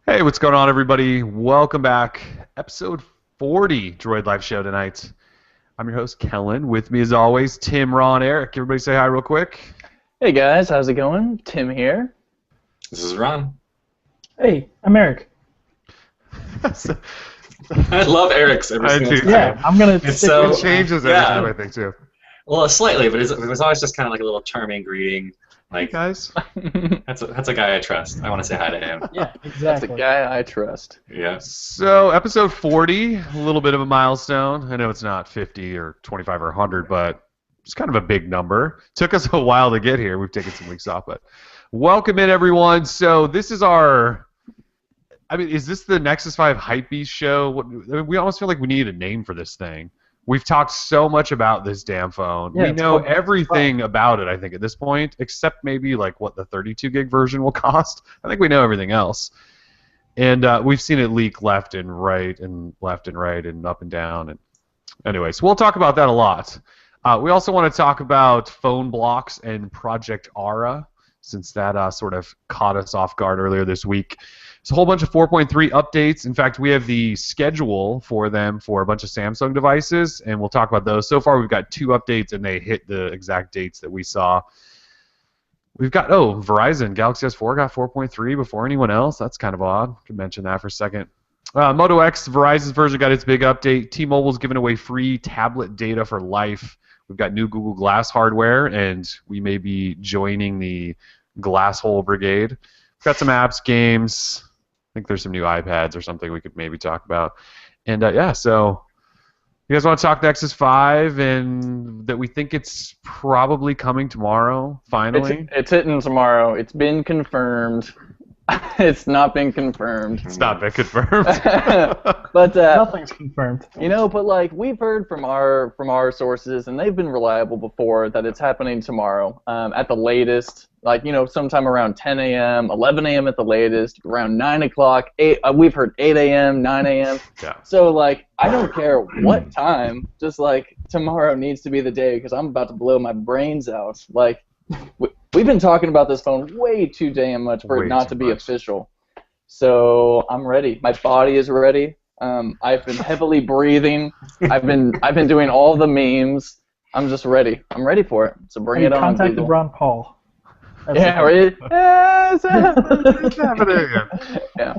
Hey, what's going on, everybody? Welcome back. Episode 40 Droid Live Show tonight. I'm your host, Kellen. With me, as always, Tim, Ron, Eric. Everybody say hi real quick. Hey guys, how's it going? Tim here. This is Ron. Hey, I'm Eric. I love Eric's every single time. Yeah, I'm gonna. It's so It changes every time, I think, too. well, slightly, but it was always just kind of like a little charming greeting. Hey, Like guys. that's a guy I trust. I want to say hi to him. Yeah, That's exactly. a guy I trust. Yeah. So, episode 40, a little bit of a milestone. I know it's not 50 or 25 or 100, but it's kind of a big number. Took us a while to get here. We've taken some weeks off, but welcome in, everyone. So, this is our... is this the Nexus 5 Hypebeast show? We almost feel like we need a name for this thing. We've talked so much about this damn phone. Yeah, We it's know called- everything about it, I think, at this point, except maybe like what the 32 gig version will cost. I think we know everything else. And we've seen it leak left and right and left and right and up and down. And anyways, we'll talk about that a lot. We also want to talk about phone blocks and Project Aura, since that sort of caught us off guard earlier this week. It's a whole bunch of 4.3 updates. In fact, we have the schedule for them for a bunch of Samsung devices, and we'll talk about those. So far, we've got 2 updates, and they hit the exact dates that we saw. We've got, Verizon Galaxy S4 got 4.3 before anyone else. That's kind of odd. Could mention that for a second. Moto X, Verizon's version, got its big update. T-Mobile's giving away free tablet data for life. We've got new Google Glass hardware, and we may be joining the Glass Hole Brigade. We've got some apps, games. I think there's some new iPads or something we could maybe talk about. And so you guys want to talk Nexus 5 and that we think it's probably coming tomorrow, finally? It's hitting tomorrow. It's been confirmed. It's not been confirmed. It's not been confirmed. But Nothing's confirmed. but like we've heard from our sources, and they've been reliable before, that it's happening tomorrow at the latest. Like, sometime around 10 a.m., 11 a.m. at the latest, around 9 o'clock. We've heard 8 a.m., 9 a.m. Yeah. So, like, I don't care what time. Just, like, tomorrow needs to be the day because I'm about to blow my brains out. Like, we've been talking about this phone way too damn much for Way it not too to be much. official. So I'm ready. My body is ready. I've been heavily breathing. I've been doing all the memes. I'm just ready. I'm ready for it. So bring I it on, contacted Google. Ron Paul. That's Yeah, it. right. Yes, It's happening. yeah.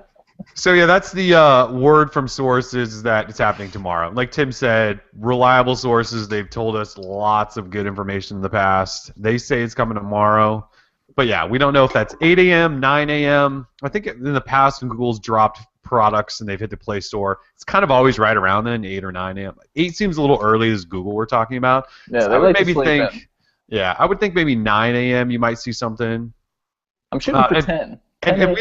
So yeah, that's the word from sources is that it's happening tomorrow. Like Tim said, reliable sources. They've told us lots of good information in the past. They say it's coming tomorrow, but yeah, we don't know if that's 8 a.m., 9 a.m. I think in the past when Google's dropped products and they've hit the Play Store, it's kind of always right around then, 8 or 9 a.m. 8 seems a little early as Google we're talking about. Yeah, So they I would like to maybe sleep think, in. yeah, I would think maybe 9 a.m. you might see something. I'm shooting for and- 10. And 10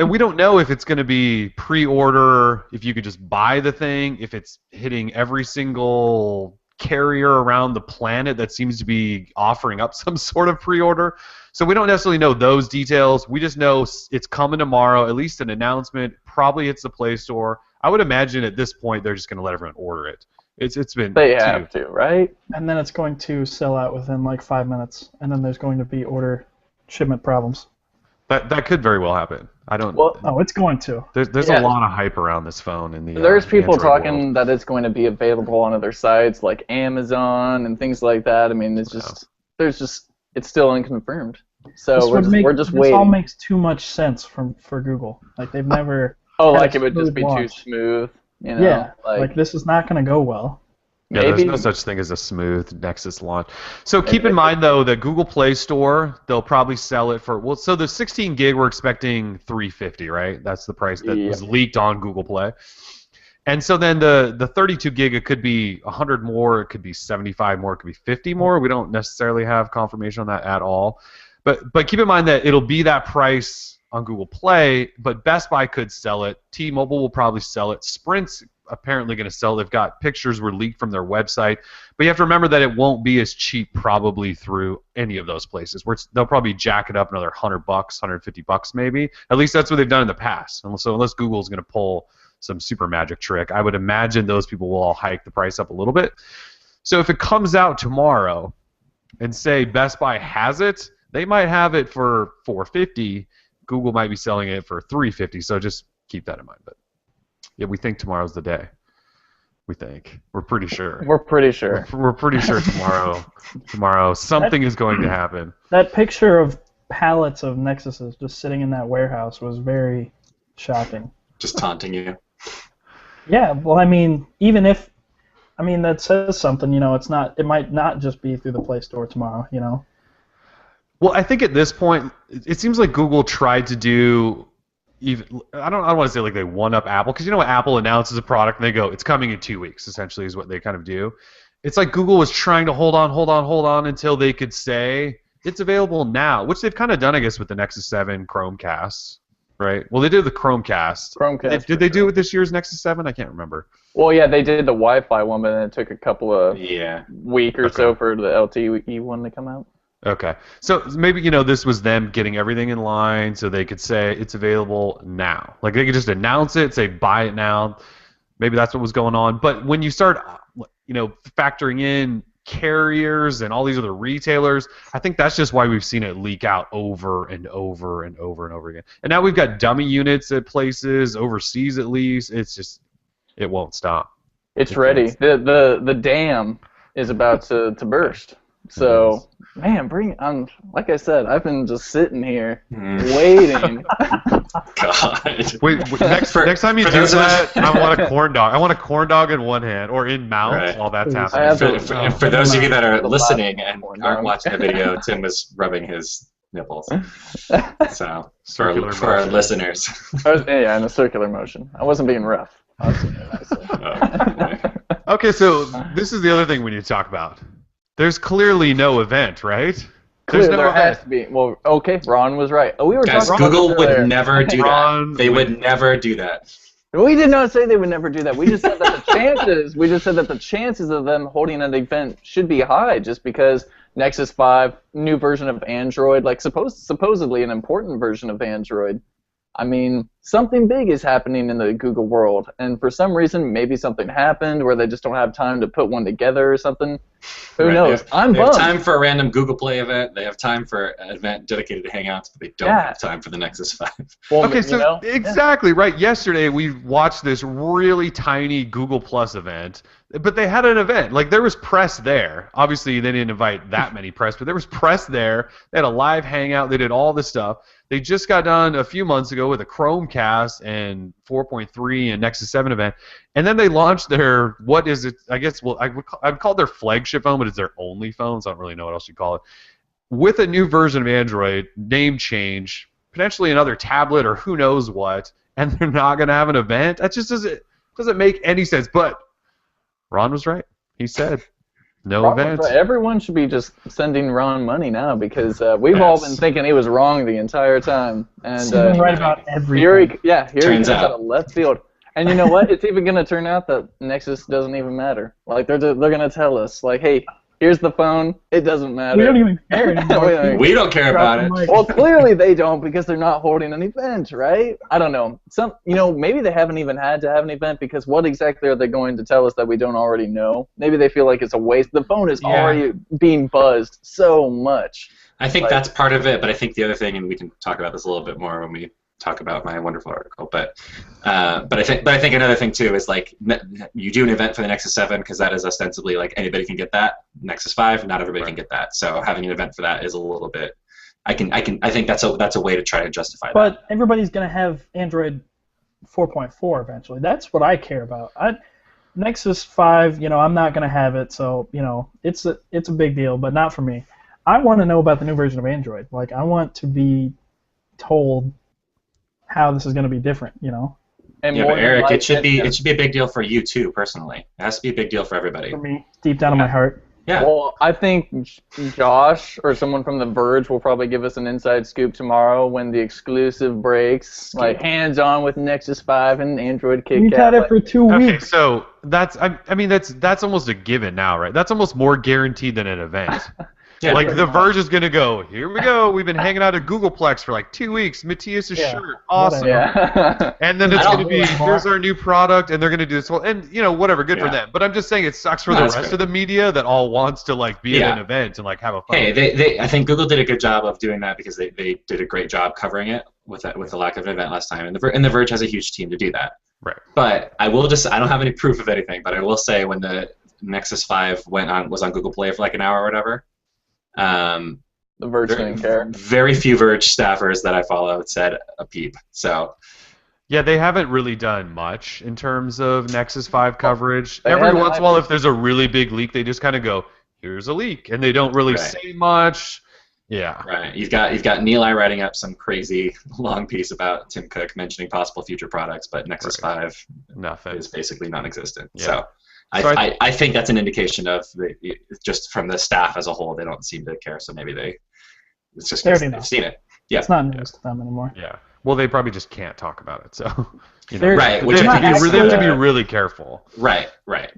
we don't know if it's going to be pre-order, if you could just buy the thing, if it's hitting every single carrier around the planet that seems to be offering up some sort of pre-order. So we don't necessarily know those details. We just know it's coming tomorrow, at least an announcement. Probably hits the Play Store. I would imagine at this point they're just going to let everyone order it. It's been They have to, right? And then it's going to sell out within like 5 minutes, and then there's going to be order shipment problems. That could very well happen. I don't. Well, Oh, it's going to. There's yeah. a lot of hype around this phone in the. There's people Android talking world. that it's going to be available on other sites like Amazon and things like that. I mean, it's still unconfirmed. So we're just this waiting. all makes too much sense for Google. Like they've never. Oh, had like a it would just smooth be too launch. smooth, Yeah, like this is not going to go well. Yeah, there's maybe no such thing as a smooth Nexus launch. So keep in mind, though, the Google Play Store, they'll probably sell it for, so the 16 gig we're expecting $350, right? That's the price that was leaked on Google Play. And so then the 32 gig, it could be 100 more, it could be 75 more, it could be 50 more. We don't necessarily have confirmation on that at all. But keep in mind that it'll be that price on Google Play, but Best Buy could sell it. T-Mobile will probably sell it. Sprint's apparently going to sell. They've got pictures were leaked from their website, but you have to remember that it won't be as cheap probably through any of those places. Where they'll probably jack it up another $100, $150 maybe. At least that's what they've done in the past. And so unless Google's going to pull some super magic trick, I would imagine those people will all hike the price up a little bit. So if it comes out tomorrow, and say Best Buy has it, they might have it for $450. Google might be selling it for $350. So just keep that in mind. But yeah, we think tomorrow's the day. We're pretty sure. We're pretty sure. We're pretty sure tomorrow something is going to happen. That picture of pallets of Nexuses just sitting in that warehouse was very shocking. Just taunting you. Yeah, well, I mean, even if, I mean, that says something, you know, it might not just be through the Play Store tomorrow, you know? Well, I think at this point, it seems like Google tried to do even, I don't want to say like they one-up Apple, because you know what, Apple announces a product and they go, it's coming in 2 weeks, essentially is what they kind of do. It's like Google was trying to hold on until they could say it's available now, which they've kind of done, I guess, with the Nexus 7 Chromecast, right? Well, they did the Chromecast. Did they do it with this year's Nexus 7? I can't remember. Well, yeah, they did the Wi-Fi one, but then it took a couple of week or so for the LTE one to come out. Okay. So maybe, you know, this was them getting everything in line so they could say it's available now. Like they could just announce it, say buy it now. Maybe that's what was going on. But when you start, you know, factoring in carriers and all these other retailers, I think that's just why we've seen it leak out over and over and over and over again. And now we've got dummy units at places, overseas at least. It's just, it won't stop. It's ready. The dam is about to burst. So, man, bring on. Like I said, I've been just sitting here waiting. God. Wait, next time you do that, I want a corn dog. I want a corn dog in one hand or in mouth while that's happening. For those of you that are listening and aren't watching the video, Tim was rubbing his nipples. So for our listeners. Yeah, in a circular motion. I wasn't being rough. I was being nice. Okay, so this is the other thing we need to talk about. There's clearly no event, right? There's no there event. has to be. Well, okay, Ron was right. Oh, we were Guys, talking Google about would never do that. They would never do that. We did not say they would never do that. We just said that the chances. We just said that the chances of them holding an event should be high, just because Nexus 5, new version of Android, like supposedly an important version of Android. I mean, something big is happening in the Google world, and for some reason, maybe something happened where they just don't have time to put one together or something. Who knows? I'm bummed. They have time for a random Google Play event. They have time for an event dedicated to Hangouts, but they don't have time for the Nexus 5. Well, okay, so exactly, right. Yesterday, we watched this really tiny Google Plus event, but they had an event. Like, there was press there. Obviously, they didn't invite that many press, but there was press there. They had a live Hangout. They did all this stuff. They just got done a few months ago with a Chromecast and 4.3 and Nexus 7 event, and then they launched their, what is it, I guess, well, I'd call it their flagship phone, but it's their only phone, so I don't really know what else you call it, with a new version of Android, name change, potentially another tablet or who knows what, and they're not going to have an event? That just doesn't make any sense, but Ron was right. He said no event. Right. Everyone should be just sending Ron money now because we've all been thinking he was wrong the entire time. And right about everything. Here he comes out out of left field. And you know what? It's even going to turn out that Nexus doesn't even matter. Like they're going to tell us, like, hey, here's the phone. It doesn't matter. We don't even care anymore. We don't care about it. Well, clearly they don't because they're not holding an event, right? I don't know. Maybe they haven't even had to have an event because what exactly are they going to tell us that we don't already know? Maybe they feel like it's a waste. The phone is already being buzzed so much. I think that's part of it, but I think the other thing, and we can talk about this a little bit more when we talk about my wonderful article, but I think another thing too is like you do an event for the Nexus 7 because that is ostensibly like anybody can get that. Nexus 5, not everybody can get that. So having an event for that is a little bit. I think that's a way to try to justify that. But everybody's gonna have Android 4.4 eventually. That's what I care about. Nexus 5, I'm not gonna have it, so it's a big deal, but not for me. I want to know about the new version of Android. Like I want to be told how this is going to be different, And but Eric, it should be a big deal for you too, personally. It has to be a big deal for everybody. For me, deep down in my heart. Yeah. Well, I think Josh or someone from The Verge will probably give us an inside scoop tomorrow when the exclusive breaks, like hands-on with Nexus 5 and Android KitKat. We've had it for 2 weeks. Okay, so that's almost a given now, right? That's almost more guaranteed than an event. Yeah, like The Verge is gonna go. Here we go. We've been hanging out at Googleplex for like 2 weeks. Matthias' shirt, awesome. Yeah. And then it's gonna be here's our new product, and they're gonna do this. Well, and whatever, good for them. But I'm just saying it sucks for the rest of the media that all wants to like be at an event and like have a fun. Hey, I think Google did a good job of doing that because they did a great job covering it with the lack of an event last time, and the Verge has a huge team to do that. Right. But I don't have any proof of anything, but I will say when the Nexus 5 was on Google Play for like an hour or whatever, The Verge didn't care. very few Verge staffers that I follow said a peep. So Yeah, they haven't really done much in terms of Nexus 5 coverage. They Every haven't, once in a while, if there's a really big leak, they just kind of go, "Here's a leak," and they don't really Right. say much. Yeah. right, you've got Neil writing up some crazy long piece about Tim Cook mentioning possible future products, but Nexus 5 Nothing. is basically non-existent. Yeah. So So I think that's an indication of just from the staff as a whole, they don't seem to care. So maybe it's just They because already they've know. seen it. Yeah. It's not news to them anymore. Yeah. Well, they probably just can't talk about it, so. They're- Right, They which have, I think to is be, they have to be the- really careful. Right. Right.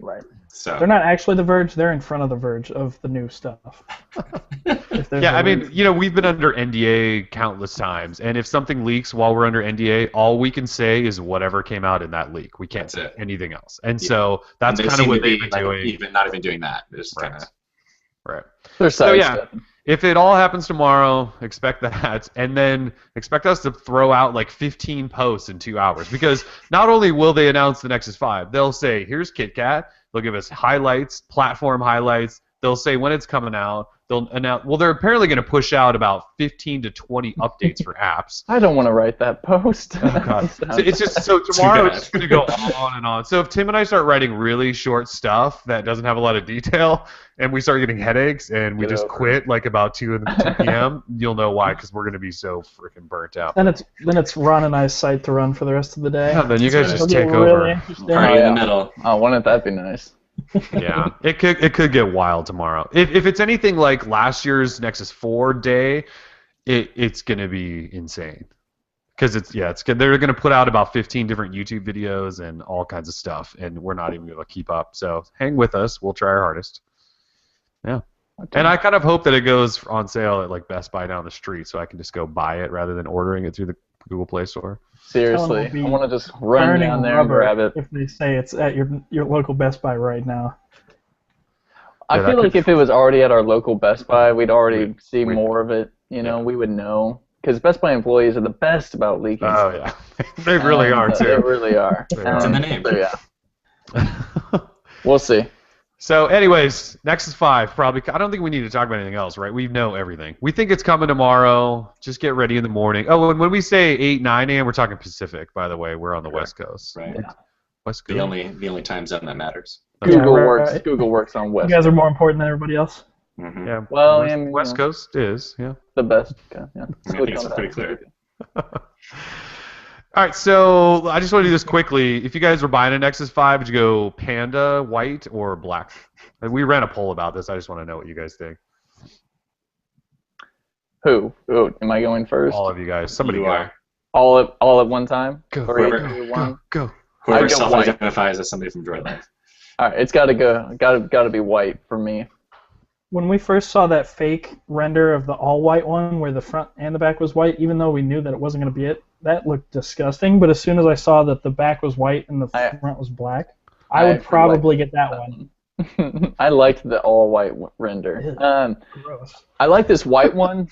So They're not actually the Verge. They're in front of the Verge of the new stuff. If there's Yeah, a I mean, reason. we've been under NDA countless times, and if something leaks while we're under NDA, all we can say is whatever came out in that leak. We can't That's say it. anything else. And Yeah. so that's and they kind of seem what to be they've been doing. even not even doing that. They're just Right. kind of Right. They're So, yeah. sidestepping. If it all happens tomorrow, expect that, and then expect us to throw out like 15 posts in 2 hours. Because not only will they announce the Nexus 5, they'll say, "Here's KitKat." They'll give us highlights, platform highlights. They'll say when it's coming out. They'll announce. Well, they're apparently going to push out about 15 to 20 updates for apps. I don't want to write that post. Oh, God. So it's just so tomorrow it's just going to go on and on. So if Tim and I start writing really short stuff that doesn't have a lot of detail, and we start getting headaches, and we Get just over it. quit like about 2 p.m., you'll know why, because we're going to be so freaking burnt out. Then it's Ron and I's site to run for the rest of the day. Yeah, then you guys That's just It'll take get really over. interesting. party Oh, in yeah. the middle. Oh, wouldn't that be nice? Yeah, it could get wild tomorrow. If it's anything like last year's Nexus 4 day, it's going to be insane. Because it's good. They're going to put out about 15 different YouTube videos and all kinds of stuff, and we're not even going to keep up. So hang with us. We'll try our hardest. Yeah. And I kind of hope that it goes on sale at like Best Buy down the street, so I can just go buy it rather than ordering it through the Google Play Store. Seriously, Tell 'em I we'll want to just run Burning down there and rubber grab it. if they say it's at your local Best Buy right now. I Yeah, that feel like could- if it was already at our local Best Buy, we'd already see we'd- more of it. You know, yeah. we would know. Because Best Buy employees are the best about leaking. Oh yeah, they really are They too. really are. They are. It's in the name. So, yeah, we'll see. So, anyways, Nexus 5 probably. I don't think we need to talk about anything else, right? We know everything. We think it's coming tomorrow. Just get ready in the morning. Oh, and when we say 8, 9 a.m., we're talking Pacific. By the way, we're on the West Coast. Right. West The Coast. only time zone that matters. Google right, works. right. Google works on You West. guys are more important than everybody else. Mm-hmm. Yeah. Well, West, I mean, West you know. Coast is yeah. The best. Okay, yeah. I think it's pretty clear. All right, so I just want to do this quickly. If you guys were buying a Nexus 5, would you go Panda, white, or black? And we ran a poll about this. I just want to know what you guys think. Who? Oh, am I going first? All of you guys. Somebody You go. are. All at one time? Go. 3, Whoever- 2, 1. Go. Whoever I'd go self-identifies as somebody from Droid Life. All right, it's got to go. Got to be white for me. When we first saw that fake render of the all-white one where the front and the back was white, even though we knew that it wasn't going to be it, that looked disgusting. But as soon as I saw that the back was white and the front was black, I would actually probably get that one. I liked the all white render. Gross. I like this white one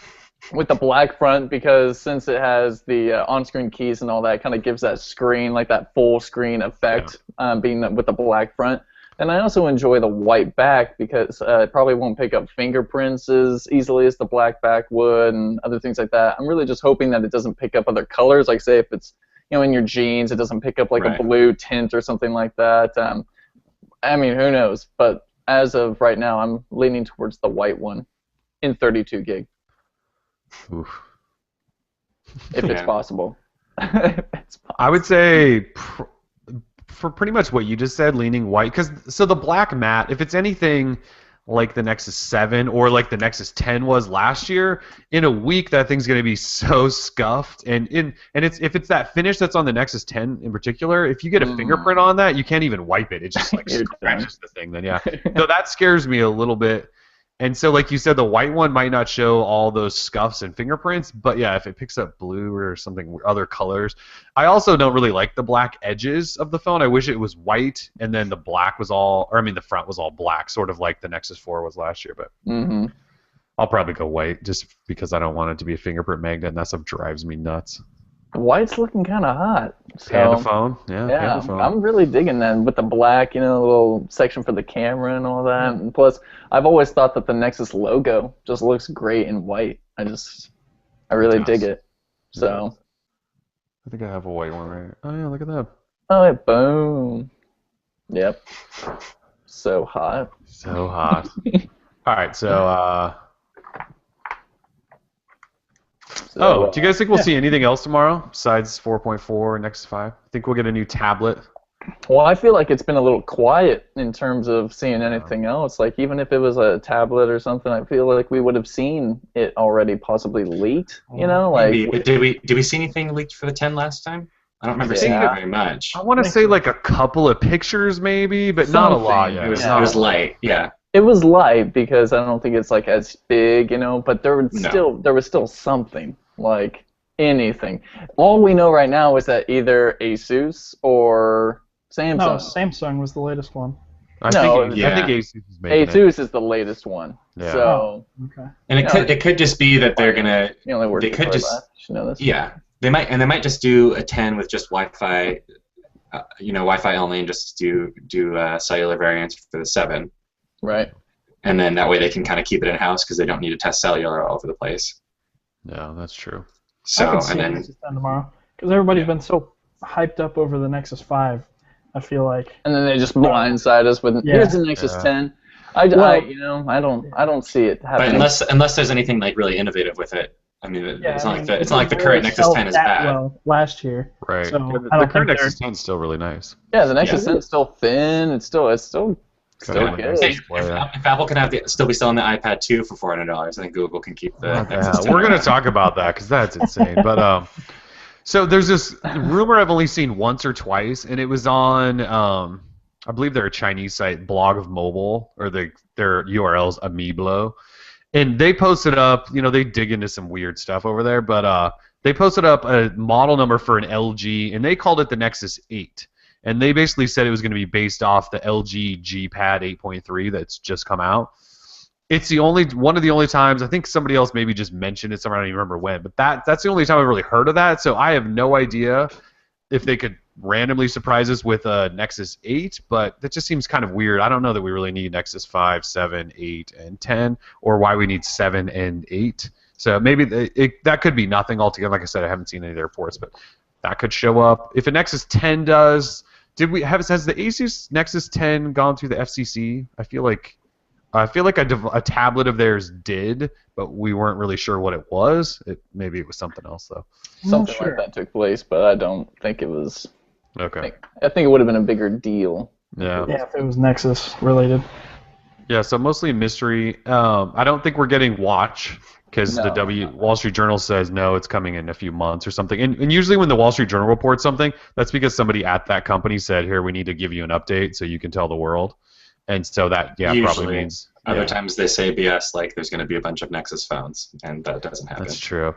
with the black front because since it has the on-screen keys and all that, it kind of gives that screen, like that full screen effect, being with the black front. And I also enjoy the white back because it probably won't pick up fingerprints as easily as the black back would and other things like that. I'm really just hoping that it doesn't pick up other colors, like say if it's in your jeans, it doesn't pick up like Right. a blue tint or something like that. I mean, who knows? But as of right now, I'm leaning towards the white one in 32 gig, Oof. if it's Yeah. possible. If it's possible. I would say for pretty much what you just said, leaning white. So the black matte, if it's anything like the Nexus 7 or like the Nexus 10 was last year, in a week that thing's going to be so scuffed. And if it's that finish that's on the Nexus 10 in particular, if you get a fingerprint on that, you can't even wipe it. It just like You're scratches the thing. Then yeah. So that scares me a little bit. And so, like you said, the white one might not show all those scuffs and fingerprints, but yeah, if it picks up blue or something, other colors. I also don't really like the black edges of the phone. I wish it was white, and then the black was the front was all black, sort of like the Nexus 4 was last year. But Mm-hmm. I'll probably go white just because I don't want it to be a fingerprint magnet, and that stuff drives me nuts. white's looking kind of hot. Panda So phone. Yeah, yeah, Panda phone. I'm really digging that with the black, little section for the camera and all that. And plus, I've always thought that the Nexus logo just looks great in white. I really dig it. So. I think I have a white one right here. Oh yeah, look at that. Oh, yeah, boom. Yep. So hot. So hot. All right, so do you guys think we'll see anything else tomorrow besides 4.4 Nexus 5? Think we'll get a new tablet? Well, I feel like it's been a little quiet in terms of seeing anything else. Like, even if it was a tablet or something, I feel like we would have seen it already possibly leaked, Like, maybe, but did we see anything leaked for the 10 last time? I don't remember seeing it very much. I want to say like a couple of pictures maybe, but not a lot yet. It was light, yeah. It was light because I don't think it's like as big, but there was still something, like anything. All we know right now is that either Asus or Samsung. No, Samsung was the latest one. I think Asus is making it. Asus is the latest one. Yeah. So. Okay. And it could just be that they're gonna. They could just. You know this. Yeah, they might just do a 10 with just Wi-Fi, Wi-Fi only, and just do cellular variants for the 7. Right. And then that way they can kind of keep it in house because they don't need to test cellular all over the place. Yeah, that's true. So I can see Nexus 10 tomorrow because everybody's been so hyped up over the Nexus 5. I feel like. And then they just blindside us with here's the Nexus 10. I don't see it happening. But unless there's anything like really innovative with it. I mean, it's not like the current Nexus 10 is bad. Well, last year. Right. So the current Nexus 10 is still really nice. Yeah, the Nexus 10 is still thin. It's still good. If Apple can still be selling the iPad 2 for $400, I think Google can keep the Nexus 10. We're going to talk about that because that's insane. But so there's this rumor I've only seen once or twice, and it was on I believe their Chinese site, Blog of Mobile, or their URL's Amiblo. And they posted up, they dig into some weird stuff over there, but they posted up a model number for an LG, and they called it the Nexus 8. And they basically said it was going to be based off the LG G Pad 8.3 that's just come out. It's one of the only times, I think somebody else maybe just mentioned it somewhere, I don't even remember when, but that's the only time I've really heard of that, so I have no idea if they could randomly surprise us with a Nexus 8, but that just seems kind of weird. I don't know that we really need Nexus 5, 7, 8, and 10, or why we need 7 and 8. So maybe that could be nothing altogether. Like I said, I haven't seen any of the reports, but that could show up. If a Nexus 10 does, has the Asus Nexus 10 gone through the FCC? I feel like a tablet of theirs did, but we weren't really sure what it was. Maybe it was something else, though. Something like that took place, but I don't think it was. Okay. I think it would have been a bigger deal. Yeah. Yeah, if it was Nexus related. Yeah, so mostly mystery. I don't think we're getting Watch because the Wall Street Journal says no, it's coming in a few months or something. And usually when the Wall Street Journal reports something, that's because somebody at that company said, here, we need to give you an update so you can tell the world. And so that probably means. Other times they say BS, like there's going to be a bunch of Nexus phones, and that doesn't happen. That's true.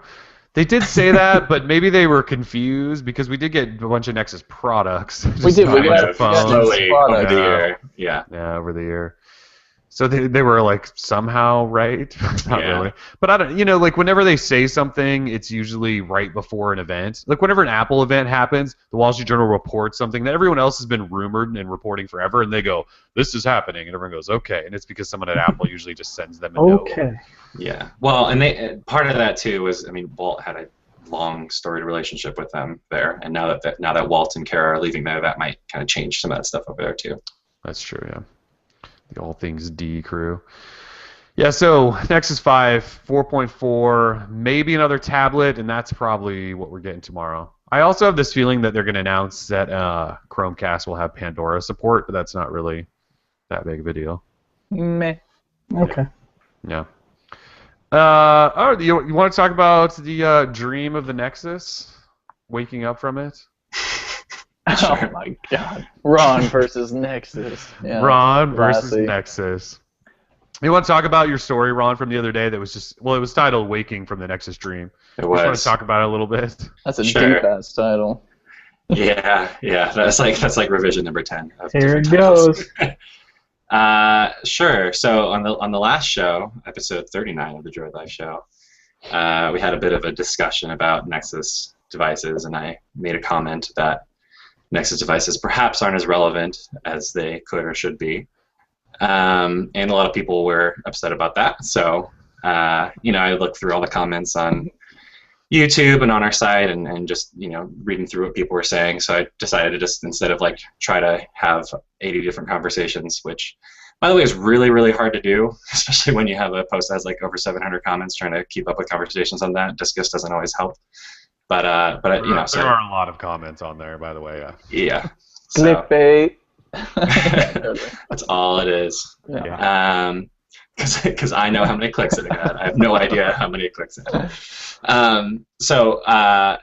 They did say that, but maybe they were confused because we did get a bunch of Nexus products. We did. We got slowly over the year. Yeah. Yeah, over the year. So they were like somehow right, not really. But I don't, like whenever they say something, it's usually right before an event. Like whenever an Apple event happens, the Wall Street Journal reports something that everyone else has been rumored and reporting forever, and they go, "This is happening," and everyone goes, "Okay," and it's because someone at Apple usually just sends them a note. Okay. Yeah. Well, and part of that too was, Walt had a long storied relationship with them there, and now that Walt and Kara are leaving there, that might kind of change some of that stuff over there too. That's true. Yeah. The All Things D crew. Yeah, so Nexus 5, 4.4, maybe another tablet, and that's probably what we're getting tomorrow. I also have this feeling that they're going to announce that Chromecast will have Pandora support, but that's not really that big of a deal. Meh. Okay. Yeah. All right, you want to talk about the dream of the Nexus? Waking up from it? Oh my God! Ron versus Nexus. Yeah, Ron versus Nexus. You want to talk about your story, Ron, from the other day? That was it was titled "Waking from the Nexus Dream." It was. You want to talk about it a little bit? That's a deep-ass title. Yeah. That's like revision number 10. Here it goes. Sure. So on the last show, episode 39 of the Droid Life show, we had a bit of a discussion about Nexus devices, and I made a comment that Nexus devices perhaps aren't as relevant as they could or should be. And a lot of people were upset about that. So, I looked through all the comments on YouTube and on our site and just, reading through what people were saying. So I decided to just, instead of like try to have 80 different conversations, which, by the way, is really, really hard to do, especially when you have a post that has like over 700 comments. Trying to keep up with conversations on that just doesn't always help. But there are a lot of comments on there, by the way. Yeah. Clickbait. That's all it is. Yeah. Because I know how many clicks it got. I have no idea how many clicks it had. So I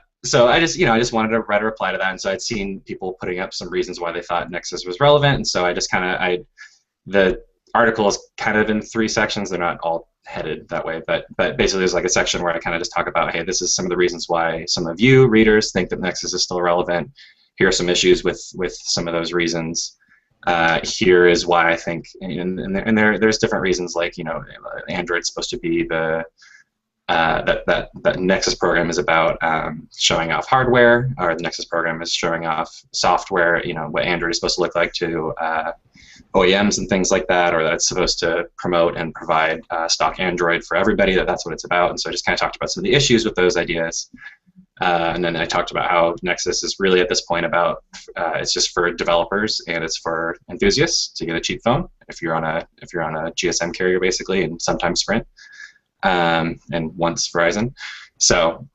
just wanted to write a reply to that, and so I'd seen people putting up some reasons why they thought Nexus was relevant, and so I just the article is kind of in 3 sections. They're not all headed that way, but basically there's like a section where I kind of just talk about, hey, this is some of the reasons why some of you readers think that Nexus is still relevant. Here are some issues with some of those reasons. Here is why I think, and there's different reasons, like, Android's supposed to be the that Nexus program is about showing off hardware, or the Nexus program is showing off software, what Android is supposed to look like to OEMs and things like that, or that it's supposed to promote and provide stock Android for everybody, that's what it's about. And so I just kind of talked about some of the issues with those ideas. And then I talked about how Nexus is really at this point about it's just for developers and it's for enthusiasts to get a cheap phone if you're on a GSM carrier basically, and sometimes Sprint, and once Verizon. So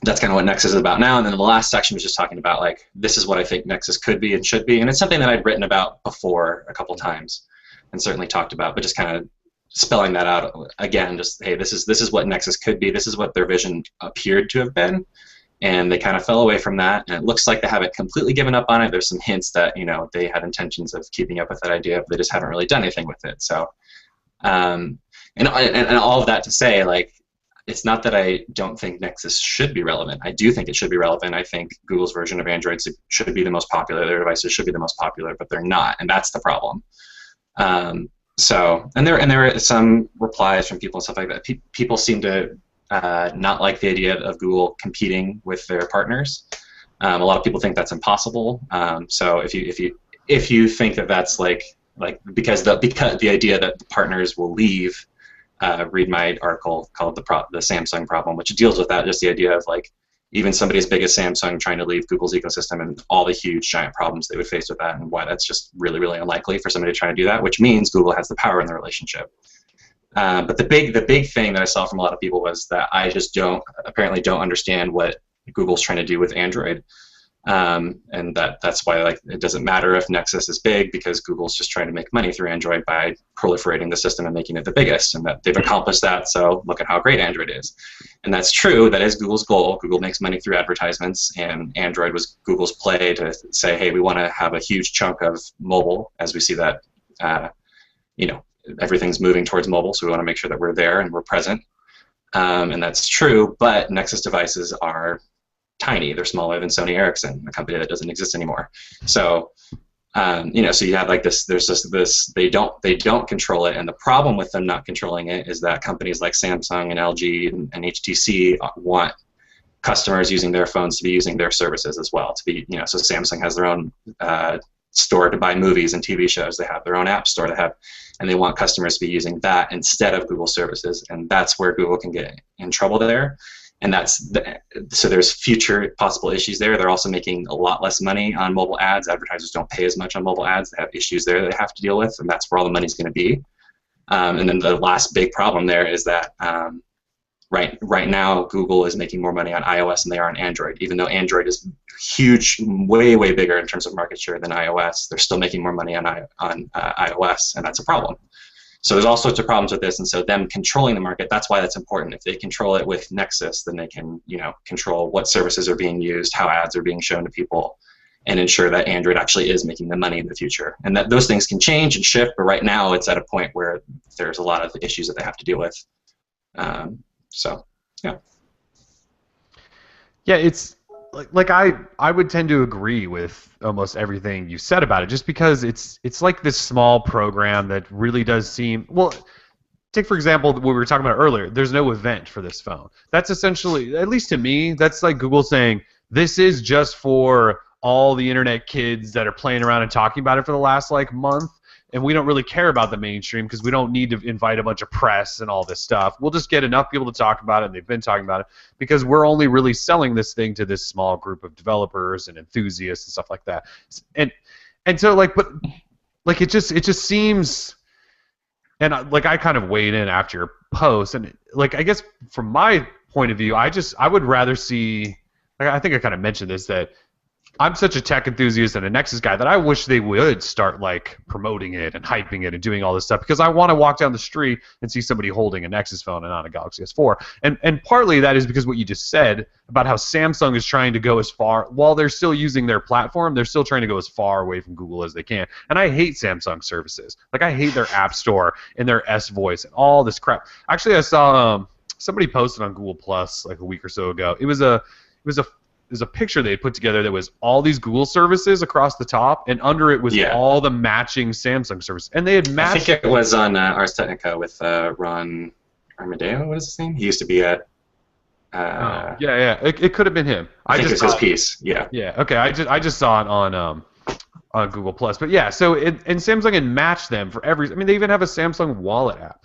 that's kind of what Nexus is about now. And then the last section was just talking about, like, this is what I think Nexus could be and should be, and it's something that I'd written about before a couple times and certainly talked about, but just kind of spelling that out again, just, hey, this is what Nexus could be, this is what their vision appeared to have been, and they kind of fell away from that, and it looks like they haven't completely given up on it. There's some hints that they had intentions of keeping up with that idea, but they just haven't really done anything with it. So and all of that to say, like, it's not that I don't think Nexus should be relevant. I do think it should be relevant. I think Google's version of Android should be the most popular, their devices should be the most popular, but they're not, and that's the problem. So, and there are some replies from people and stuff like that. People seem to not like the idea of Google competing with their partners. A lot of people think that's impossible. So if you think that that's like because the idea that the partners will leave, read my article called the Samsung problem, which deals with that. Just the idea of, like, even somebody as big as Samsung trying to leave Google's ecosystem and all the huge giant problems they would face with that, and why that's just really, really unlikely for somebody to try to do that, which means Google has the power in the relationship. But the big thing that I saw from a lot of people was that I just apparently don't understand what Google's trying to do with Android. And that's why, like, it doesn't matter if Nexus is big, because Google's just trying to make money through Android by proliferating the system and making it the biggest, and that they've accomplished that, so look at how great Android is. And that's true, that is Google's goal. Google makes money through advertisements, and Android was Google's play to say, hey, we want to have a huge chunk of mobile, as we see that everything's moving towards mobile, so we want to make sure that we're there and we're present. And that's true, but Nexus devices are tiny. They're smaller than Sony Ericsson, a company that doesn't exist anymore. So, so you have like this. There's just this. They don't control it, and the problem with them not controlling it is that companies like Samsung and LG and HTC want customers using their phones to be using their services as well. So Samsung has their own store to buy movies and TV shows. They have their own app store and they want customers to be using that instead of Google services, and that's where Google can get in trouble there. And so there's future possible issues there. They're also making a lot less money on mobile ads. Advertisers don't pay as much on mobile ads. They have issues there they have to deal with, and that's where all the money's going to be. And then the last big problem there is that right now Google is making more money on iOS than they are on Android. Even though Android is huge, way, way bigger in terms of market share than iOS, they're still making more money on iOS, and that's a problem. So there's all sorts of problems with this, and so them controlling the market, that's why that's important. If they control it with Nexus, then they can, control what services are being used, how ads are being shown to people, and ensure that Android actually is making the money in the future. And that those things can change and shift, but right now it's at a point where there's a lot of issues that they have to deal with. So, yeah. Yeah, it's like I would tend to agree with almost everything you said about it, just because it's like this small program that really does seem, well, take for example what we were talking about earlier. There's no event for this phone. That's essentially, at least to me, that's like Google saying this is just for all the internet kids that are playing around and talking about it for the last like month, and we don't really care about the mainstream because we don't need to invite a bunch of press and all this stuff. We'll just get enough people to talk about it, and they've been talking about it because we're only really selling this thing to this small group of developers and enthusiasts and stuff like that. And so like, but like it just seems, and I kind of weighed in after your post, and like I guess from my point of view, I would rather see. Like, I think I kind of mentioned this, that I'm such a tech enthusiast and a Nexus guy that I wish they would start like promoting it and hyping it and doing all this stuff, because I want to walk down the street and see somebody holding a Nexus phone and not a Galaxy S4. And partly that is because what you just said about how Samsung is trying to go as far, while they're still using their platform, they're still trying to go as far away from Google as they can. And I hate Samsung services. Like I hate their App Store and their S Voice and all this crap. Actually, I saw somebody posted on Google Plus like a week or so ago. It was a picture they had put together that was all these Google services across the top, and under it was all the matching Samsung services. And they had matched. I think it was on Ars Technica with Ron Armadeo. What is his name? He used to be at. It could have been him. I think it's his piece. Yeah. Yeah. Okay. I just saw it on Google Plus, but yeah. So and Samsung had matched them for every. I mean, they even have a Samsung Wallet app.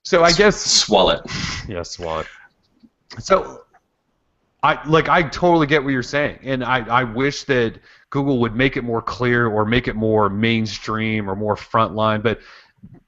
So I guess Swallet. Yeah, Swallet. So. I totally get what you're saying, and I wish that Google would make it more clear or make it more mainstream or more frontline, but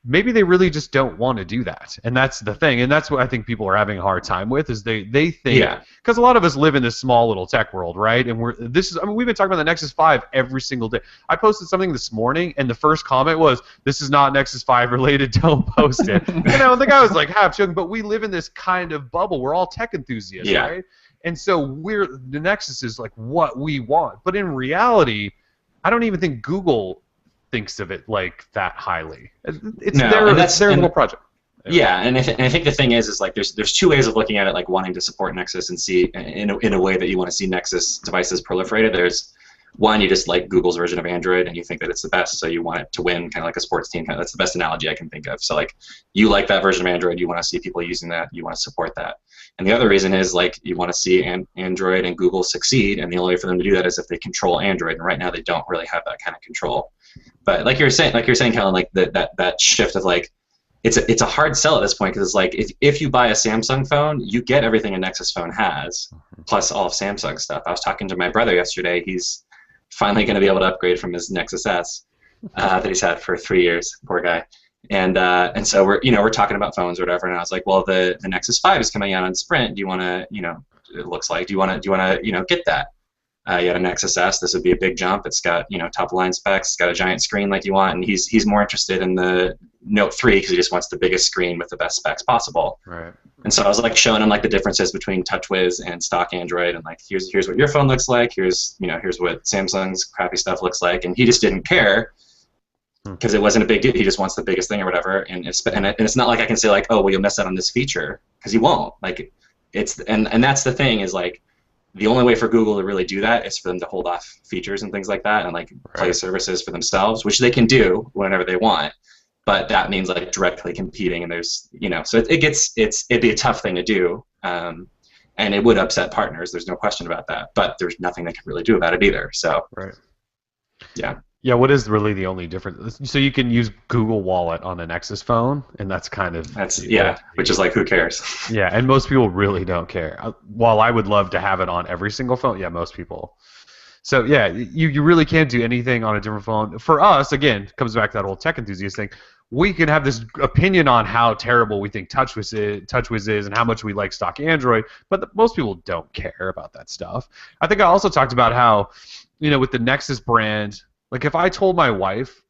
maybe they really just don't want to do that, and that's the thing, and that's what I think people are having a hard time with, is they think, because a lot of us live in this small little tech world, right? And we've been talking about the Nexus 5 every single day. I posted something this morning, and the first comment was, "This is not Nexus 5 related. Don't post it." The guy was like half joking, but we live in this kind of bubble. We're all tech enthusiasts, right? And so the Nexus is like what we want. But in reality, I don't even think Google thinks of it like that highly. It's their little project. Yeah, and I think the thing is like there's two ways of looking at it, like wanting to support Nexus and see in a way that you want to see Nexus devices proliferated. There's one, you just like Google's version of Android and you think that it's the best, so you want it to win, kind of like a sports team. That's the best analogy I can think of. So like you like that version of Android, you want to see people using that, you want to support that. And the other reason is like you want to see Android and Google succeed, and the only way for them to do that is if they control Android. And right now they don't really have that kind of control. But like you're saying, Kellen, like that shift of like it's a hard sell at this point, because it's like if you buy a Samsung phone, you get everything a Nexus phone has, plus all of Samsung stuff. I was talking to my brother yesterday. He's finally going to be able to upgrade from his Nexus S that he's had for 3 years. Poor guy. And so we're talking about phones or whatever, and I was like, well, the Nexus 5 is coming out on Sprint. Do you want to, it looks like, do you want to get that? You had a Nexus S. This would be a big jump. It's got top line specs. It's got a giant screen like you want, and he's more interested in the Note 3 because he just wants the biggest screen with the best specs possible. Right. And so I was like showing him like the differences between TouchWiz and stock Android, and like here's what your phone looks like. Here's what Samsung's crappy stuff looks like, and he just didn't care because it wasn't a big deal. He just wants the biggest thing or whatever, and it's not like I can say like, oh well, you'll miss out on this feature, because he won't. Like and that's the thing, is like the only way for Google to really do that is for them to hold off features and things like that, and like play services for themselves, which they can do whenever they want. But that means like directly competing, and there's so it'd be a tough thing to do, and it would upset partners. There's no question about that. But there's nothing they can really do about it either. So yeah. Yeah, what is really the only difference? So you can use Google Wallet on a Nexus phone, and that's kind of... which is like, who cares? Yeah, and most people really don't care. While I would love to have it on every single phone, yeah, most people. So yeah, you really can't do anything on a different phone. For us, again, it comes back to that whole tech enthusiast thing. We can have this opinion on how terrible we think TouchWiz is and how much we like stock Android, but most people don't care about that stuff. I think I also talked about how, with the Nexus brand... Like, if I told my wife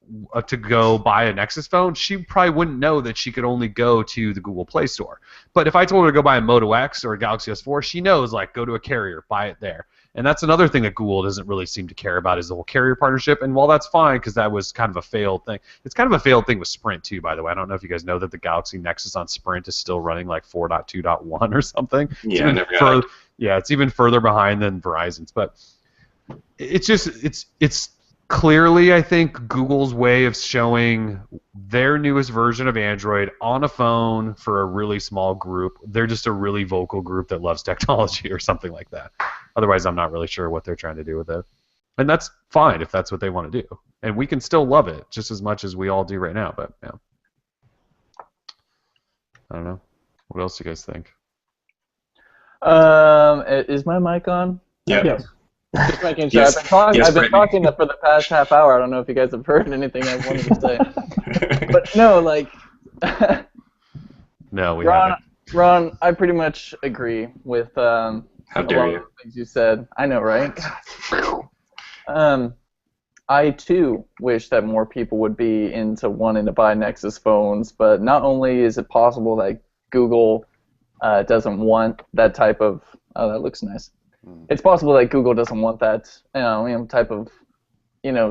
to go buy a Nexus phone, she probably wouldn't know that she could only go to the Google Play Store. But if I told her to go buy a Moto X or a Galaxy S4, she knows, like, go to a carrier, buy it there. And that's another thing that Google doesn't really seem to care about, is the whole carrier partnership. And while that's fine, because that was kind of a failed thing, it's kind of a failed thing with Sprint, too, by the way. I don't know if you guys know that the Galaxy Nexus on Sprint is still running, like, 4.2.1 or something. Yeah, I never got it. Yeah, it's even further behind than Verizon's. But it's just, it's clearly, I think Google's way of showing their newest version of Android on a phone for a really small group, they're just a really vocal group that loves technology or something like that. Otherwise, I'm not really sure what they're trying to do with it. And that's fine if that's what they want to do. And we can still love it just as much as we all do right now. But, yeah. I don't know. What else do you guys think? Is my mic on? Yeah. Yes. Just making sure. Yes. Yes, I've been Brittany. talking for the past half hour. I don't know if you guys have heard anything I wanted to say. But no, like, No, we haven't. Ron, I pretty much agree with How a dare lot you? of the things you said. I know, right? I too wish that more people would be into wanting to buy Nexus phones, but not only is it possible that Google doesn't want that type of that looks nice. It's possible that Google doesn't want that type of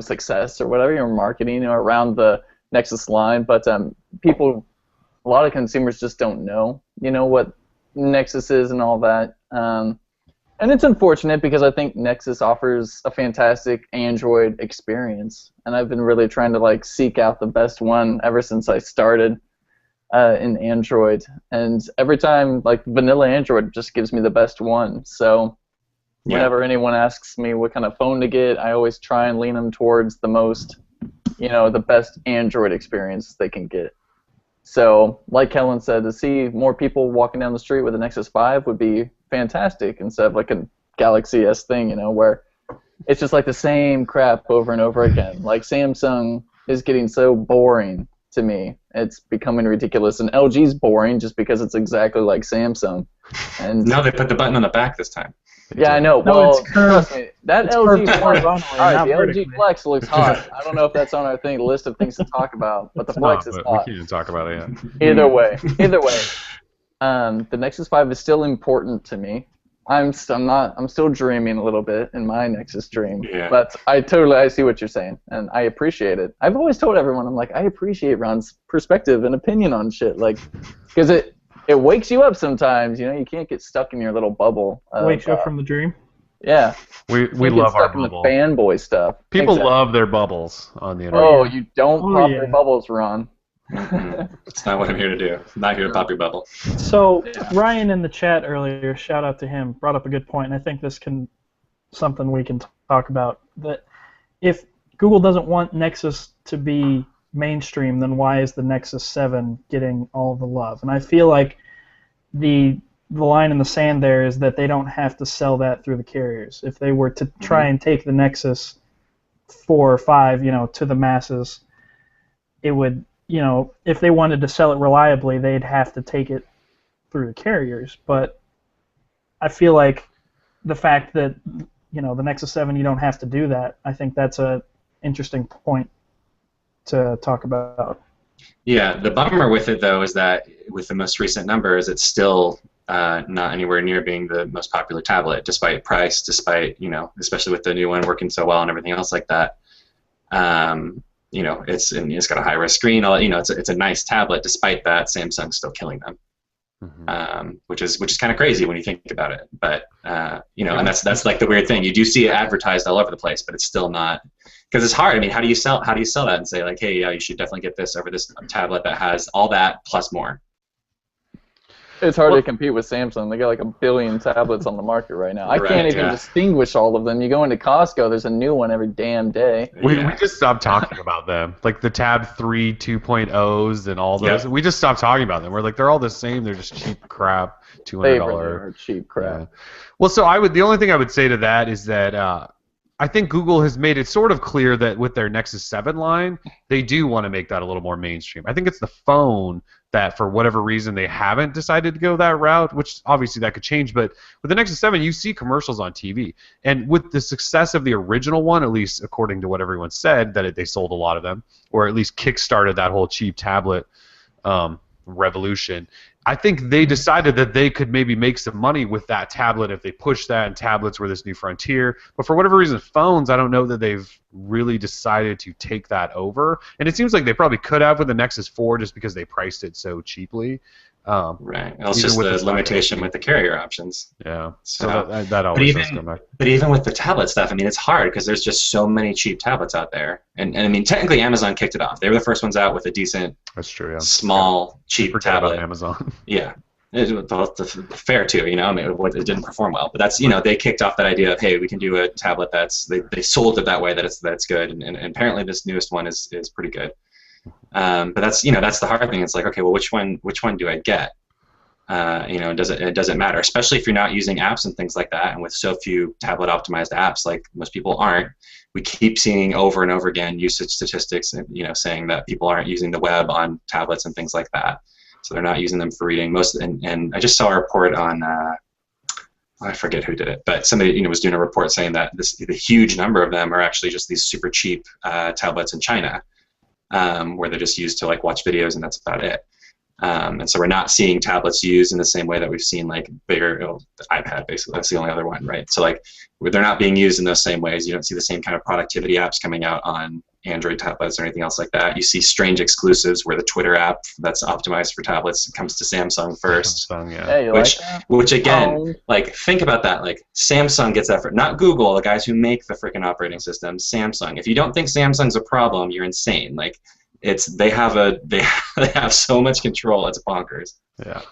success or whatever marketing around the Nexus line, but people, a lot of consumers just don't know what Nexus is and all that. And it's unfortunate because I think Nexus offers a fantastic Android experience, and I've been really trying to seek out the best one ever since I started in Android. And every time vanilla Android just gives me the best one. So whenever anyone asks me what kind of phone to get, I always try and lean them towards the most, the best Android experience they can get. So, like Kellen said, to see more people walking down the street with a Nexus 5 would be fantastic instead of a Galaxy S thing, where it's just the same crap over and over again. Samsung is getting so boring to me. It's becoming ridiculous. And LG's boring just because it's exactly like Samsung. And No, they put the button on the back this time. yeah, I know. No, Well, it's curved. trust me, that It's LG curved Flex, horizontally, all right, not the LG vertically. Flex looks hot. I don't know if that's on our list of things to talk about, but the It's Flex not, is but we hot. can't even talk about it yet. Either way, the Nexus 5 is still important to me. I'm still dreaming a little bit in my Nexus dream, Yeah. but I see what you're saying, and I appreciate it. I've always told everyone, I'm I appreciate Ron's perspective and opinion on shit, because it wakes you up sometimes. You can't get stuck in your little bubble. Wakes you up from the dream. Yeah. We You get love our stuck in the bubble. fanboy stuff. People Exactly. love their bubbles on the internet. Oh, you don't Oh, pop yeah. your bubbles, Ron. It's not what I'm here to do. I'm not here to pop your bubble. So Yeah. Ryan in the chat earlier, shout out to him, brought up a good point, and I think this can something we can talk about. That if Google doesn't want Nexus to be mainstream, then why is the Nexus 7 getting all the love? And I feel like the line in the sand there is that they don't have to sell that through the carriers. If they were to try and take the Nexus 4 or 5, to the masses, it would, if they wanted to sell it reliably, they'd have to take it through the carriers. But I feel like the fact that, the Nexus 7, you don't have to do that, I think that's a interesting point to talk about. Yeah, the bummer with it, though, is that with the most recent numbers, it's still not anywhere near being the most popular tablet, despite price, despite, especially with the new one working so well and everything else like that. It's got a high-res screen. It's a nice tablet. Despite that, Samsung's still killing them, which is kind of crazy when you think about it. But and that's the weird thing. You do see it advertised all over the place, but it's still not, because it's hard. I mean, how do you sell that and say hey, yeah, you should definitely get this over this tablet that has all that plus more? It's hard to compete with Samsung. They got 1 billion tablets on the market right now. I Right, can't even yeah. distinguish all of them. You go into Costco, there's a new one every damn day. We Yeah. just stopped talking about them. The Tab 3 2.0s and all those. Yeah. We just stopped talking about them. We're they're all the same. They're just cheap crap. $200. They really are cheap crap. Yeah. Well, so the only thing I would say to that is that I think Google has made it sort of clear that with their Nexus 7 line, they do want to make that a little more mainstream. I think it's the phone that, for whatever reason, they haven't decided to go that route, which obviously that could change. But with the Nexus 7, you see commercials on TV. And with the success of the original one, at least according to what everyone said, that they sold a lot of them, or at least kickstarted that whole cheap tablet revolution. I think they decided that they could maybe make some money with that tablet if they pushed that, and tablets were this new frontier. But for whatever reason, phones, I don't know that they've really decided to take that over. And it seems like they probably could have with the Nexus 4 just because they priced it so cheaply. Right. Well, it's even just with the the limitation with the carrier options. Yeah. So, That always does come back. but even with the tablet stuff, I mean, it's hard because there's just so many cheap tablets out there. And I mean, technically, Amazon kicked it off. They were the first ones out with a decent, That's true. Yeah. small, cheap Forget tablet. about Amazon. Yeah. The fair too, you know. I mean, it didn't perform well, but that's, you know, they kicked off that idea of, hey, we can do a tablet they sold it that way, that's good, and apparently this newest one is pretty good. But that's, you know, that's the hard thing. It's like, okay, well, which one do I get? You know, it doesn't matter, especially if you're not using apps and things like that, and with so few tablet optimized apps like most people aren't. We keep seeing over and over again usage statistics, and, you know, saying that people aren't using the web on tablets and things like that. So they're not using them for reading. And I just saw a report on, I forget who did it, but somebody, you know, was doing a report saying that the huge number of them are actually just these super cheap tablets in China, where they're just used to like watch videos, and that's about it. And so we're not seeing tablets used in the same way that we've seen like bigger, you know, the iPad basically. That's the only other one, right? So like they're not being used in those same ways. You don't see the same kind of productivity apps coming out on Android tablets or anything else like that. You see strange exclusives where the Twitter app that's optimized for tablets comes to Samsung first. Samsung, yeah. Hey, Which again, like, think about that. Like, Samsung gets that, not Google, the guys who make the freaking operating system. Samsung. If you don't think Samsung's a problem, you're insane. Like, they have so much control. It's bonkers. Yeah.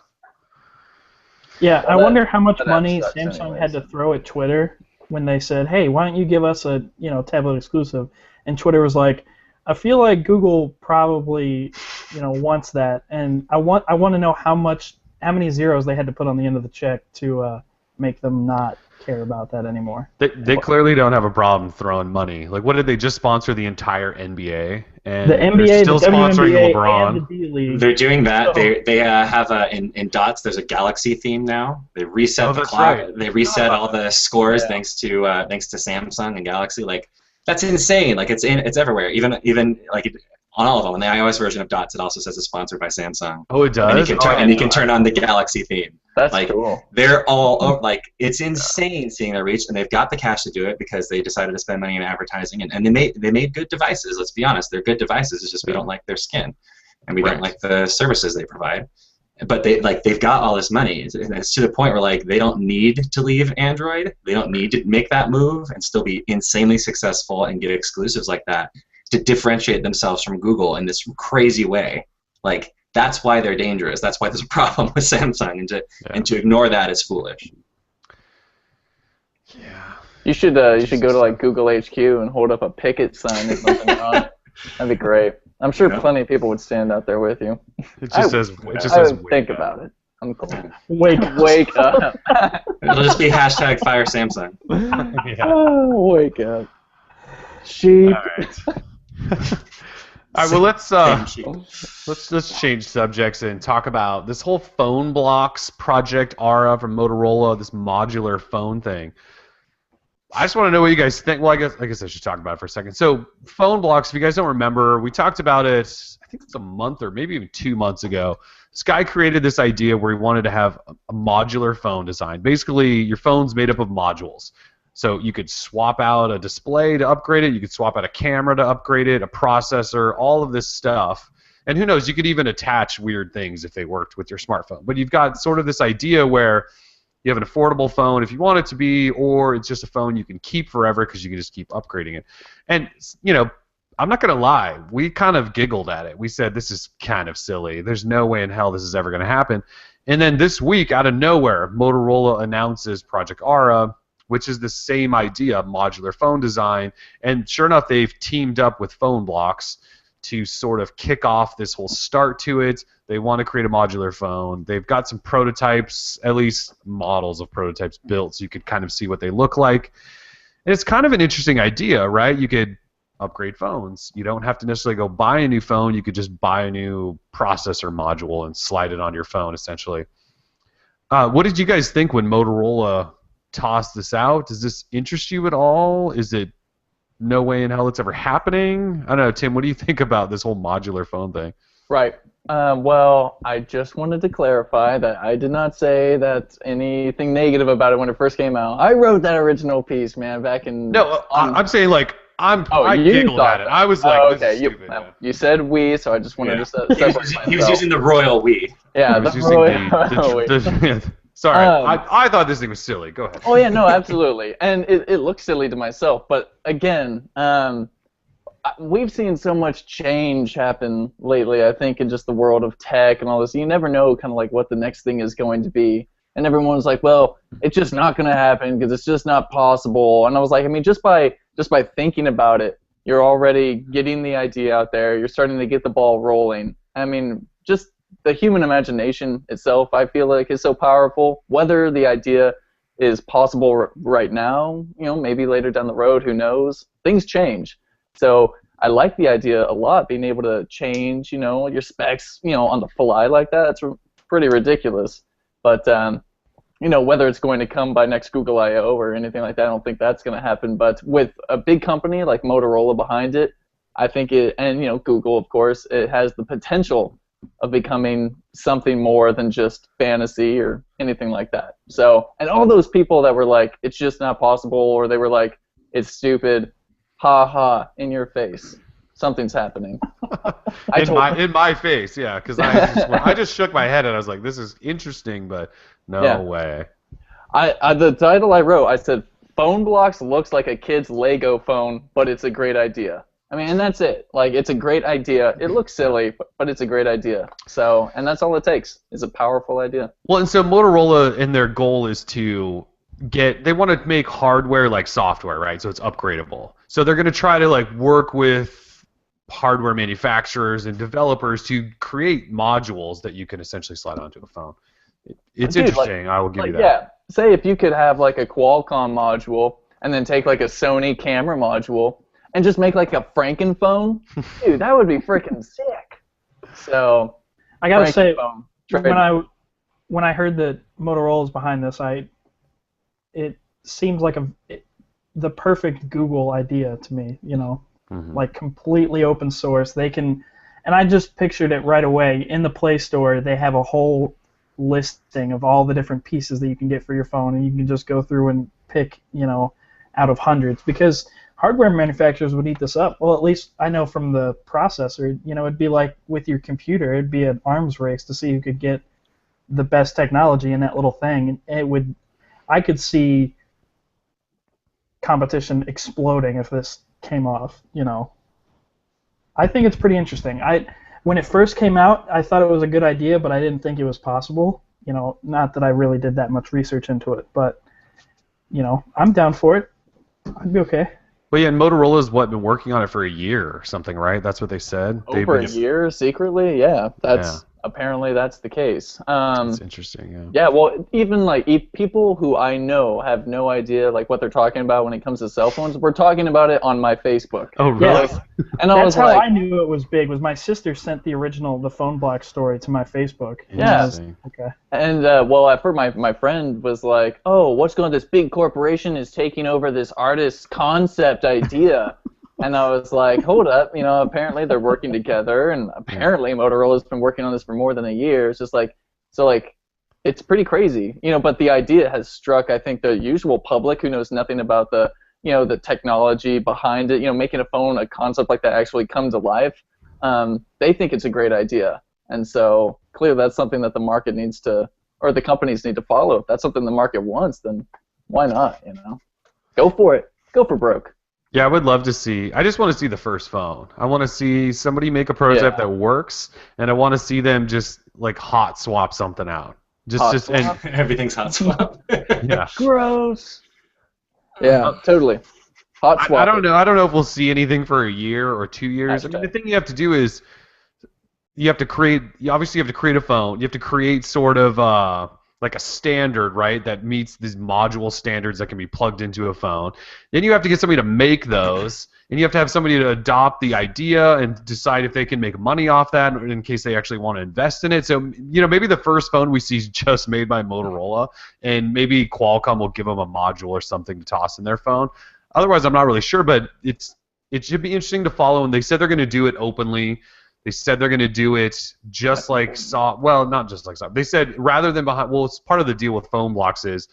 Yeah, I wonder how much that money sucks Samsung anyways. had to throw at Twitter when they said, "Hey, why don't you give us a tablet exclusive?" And Twitter was like, "I feel like Google probably wants that, and I want to know how many zeros they had to put on the end of the check to make them not care about that anymore." They clearly don't have a problem throwing money. Like, what did they just sponsor the entire NBA? And The NBA, they're still the sponsoring WNBA, LeBron. and the D League. They're doing that. So- They have in dots. There's a Galaxy theme now. They reset the that's clock. right. They reset all the scores Yeah. thanks to Samsung and Galaxy. Like, that's insane. Like, it's everywhere. Even like on all of them. On the iOS version of Dots, it also says it's sponsored by Samsung. Oh, it does. And you can turn on the Galaxy theme. That's like, cool. They're all like, it's insane seeing their reach, and they've got the cash to do it because they decided to spend money in advertising, and they made good devices. Let's be honest, they're good devices. It's just we don't like their skin, and we don't like the services they provide. But they've got all this money, and it's to the point where like they don't need to leave Android. They don't need to make that move and still be insanely successful and get exclusives like that to differentiate themselves from Google in this crazy way. Like, that's why they're dangerous. That's why there's a problem with Samsung, and to ignore that is foolish. Yeah. You should go to like Google HQ and hold up a picket sign or something on it. That'd be great. I'm sure plenty of people would stand out there with you. It just says. I would think about it. I'm cool. Wake up. It'll just be hashtag fire Samsung. Yeah. Oh, wake up. Sheep. All right. All right. Well, let's change subjects and talk about this whole phone blocks Project Aura from Motorola. This modular phone thing. I just want to know what you guys think. Well, I guess I should talk about it for a second. So, phone blocks. If you guys don't remember, we talked about it. I think it's a month or maybe even 2 months ago. This guy created this idea where he wanted to have a modular phone design. Basically, your phone's made up of modules. So you could swap out a display to upgrade it. You could swap out a camera to upgrade it, a processor, all of this stuff. And who knows, you could even attach weird things if they worked with your smartphone. But you've got sort of this idea where you have an affordable phone if you want it to be, or it's just a phone you can keep forever because you can just keep upgrading it. And, I'm not going to lie. We kind of giggled at it. We said, this is kind of silly. There's no way in hell this is ever going to happen. And then this week, out of nowhere, Motorola announces Project Aura, which is the same idea, modular phone design. And sure enough, they've teamed up with Phone Blocks to sort of kick off this whole start to it. They want to create a modular phone. They've got some prototypes, at least models of prototypes built, so you could kind of see what they look like. And it's kind of an interesting idea, right? You could upgrade phones. You don't have to necessarily go buy a new phone. You could just buy a new processor module and slide it on your phone, essentially. What did you guys think when Motorola tossed this out? Does this interest you at all? Is it no way in hell it's ever happening? I don't know, Tim, what do you think about this whole modular phone thing? Right. Well, I just wanted to clarify that I did not say that anything negative about it when it first came out. I wrote that original piece, man, back in... No, I'm saying, like, I you giggled thought at it. that. I was like, okay. this is stupid. You said we, so I just wanted to separate myself. He was using the royal we. Yeah, I was the using Droid. sorry, Um, I thought this thing was silly. Go ahead. Oh yeah, no, absolutely, and it looks silly to myself, but again, we've seen so much change happen lately. I think in just the world of tech and all this, you never know kind of like what the next thing is going to be, and everyone's like, well, it's just not going to happen because it's just not possible. And I was like, I mean, just by thinking about it, you're already getting the idea out there. You're starting to get the ball rolling. I mean, just the human imagination itself, I feel like, is so powerful. Whether the idea is possible right now, maybe later down the road, who knows? Things change. So I like the idea a lot, being able to change, your specs, on the fly like that. It's pretty ridiculous. But whether it's going to come by next Google I/O or anything like that, I don't think that's going to happen. But with a big company like Motorola behind it, I think it, and Google, of course, it has the potential of becoming something more than just fantasy or anything like that. So, and all those people that were like, it's just not possible, or they were like, it's stupid, ha ha, in your face, something's happening. In my face, yeah, because I just shook my head and I was like, this is interesting, but no way. The title I wrote, I said, Phone Blocks looks like a kid's Lego phone, but it's a great idea. I mean, and that's it. Like, it's a great idea. It looks silly, but it's a great idea. So, and that's all it takes, is a powerful idea. Well, and so Motorola, and their goal is to they want to make hardware like software, right? So it's upgradable. So they're going to try to like work with hardware manufacturers and developers to create modules that you can essentially slide onto a phone. It's interesting. I will give you that. Yeah. Say if you could have like a Qualcomm module and then take like a Sony camera module and just make like a Frankenphone, dude, that would be freaking sick. So I gotta say, when I heard that Motorola's behind this, it seems like the perfect Google idea to me. Like completely open source. They can, and I just pictured it right away in the Play Store. They have a whole listing of all the different pieces that you can get for your phone, and you can just go through and pick, out of hundreds, because hardware manufacturers would eat this up. Well, at least I know from the processor, it'd be like with your computer, it'd be an arms race to see who could get the best technology in that little thing. And I could see competition exploding if this came off, I think it's pretty interesting. When it first came out, I thought it was a good idea, but I didn't think it was possible. Not that I really did that much research into it, but I'm down for it. I'd be okay. Well, yeah, and Motorola's been working on it for a year or something, right? That's what they said. Over a year, secretly? Yeah, apparently that's the case. That's interesting, yeah. Yeah, well, even like people who I know have no idea like what they're talking about when it comes to cell phones. We're talking about it on my Facebook. Oh, really? Yeah. And that's how I knew it was big. Was my sister sent the Phone Block story to my Facebook. Yeah. Okay. And at first my friend was like, "Oh, what's going on? This big corporation is taking over this artist's concept idea." And I was like, hold up, apparently they're working together, and apparently Motorola's been working on this for more than a year. It's just like, it's pretty crazy, but the idea has struck, I think, the usual public who knows nothing about the technology behind it, making a phone, a concept like that actually come to life. They think it's a great idea. And so clearly that's something that the market needs to, or the companies need to follow. If that's something the market wants, then why not, Go for it. Go for broke. Yeah, I would love to see. I just want to see the first phone. I want to see somebody make a prototype that works, and I want to see them just like hot swap something out. And everything's hot swap. Yeah. Gross. Yeah, totally. Hot swap. I don't know. I don't know if we'll see anything for a year or 2 years. I mean, the thing you have to do is you have to create a phone. You have to create sort of like a standard, right, that meets these module standards that can be plugged into a phone. Then you have to get somebody to make those, and you have to have somebody to adopt the idea and decide if they can make money off that in case they actually want to invest in it. So, maybe the first phone we see is just made by Motorola, and maybe Qualcomm will give them a module or something to toss in their phone. Otherwise, I'm not really sure, but it should be interesting to follow, and they said they're going to do it openly. They said they're going to do it just like not just like soft. They said rather than behind. Well, it's part of the deal with Phone Blocks is,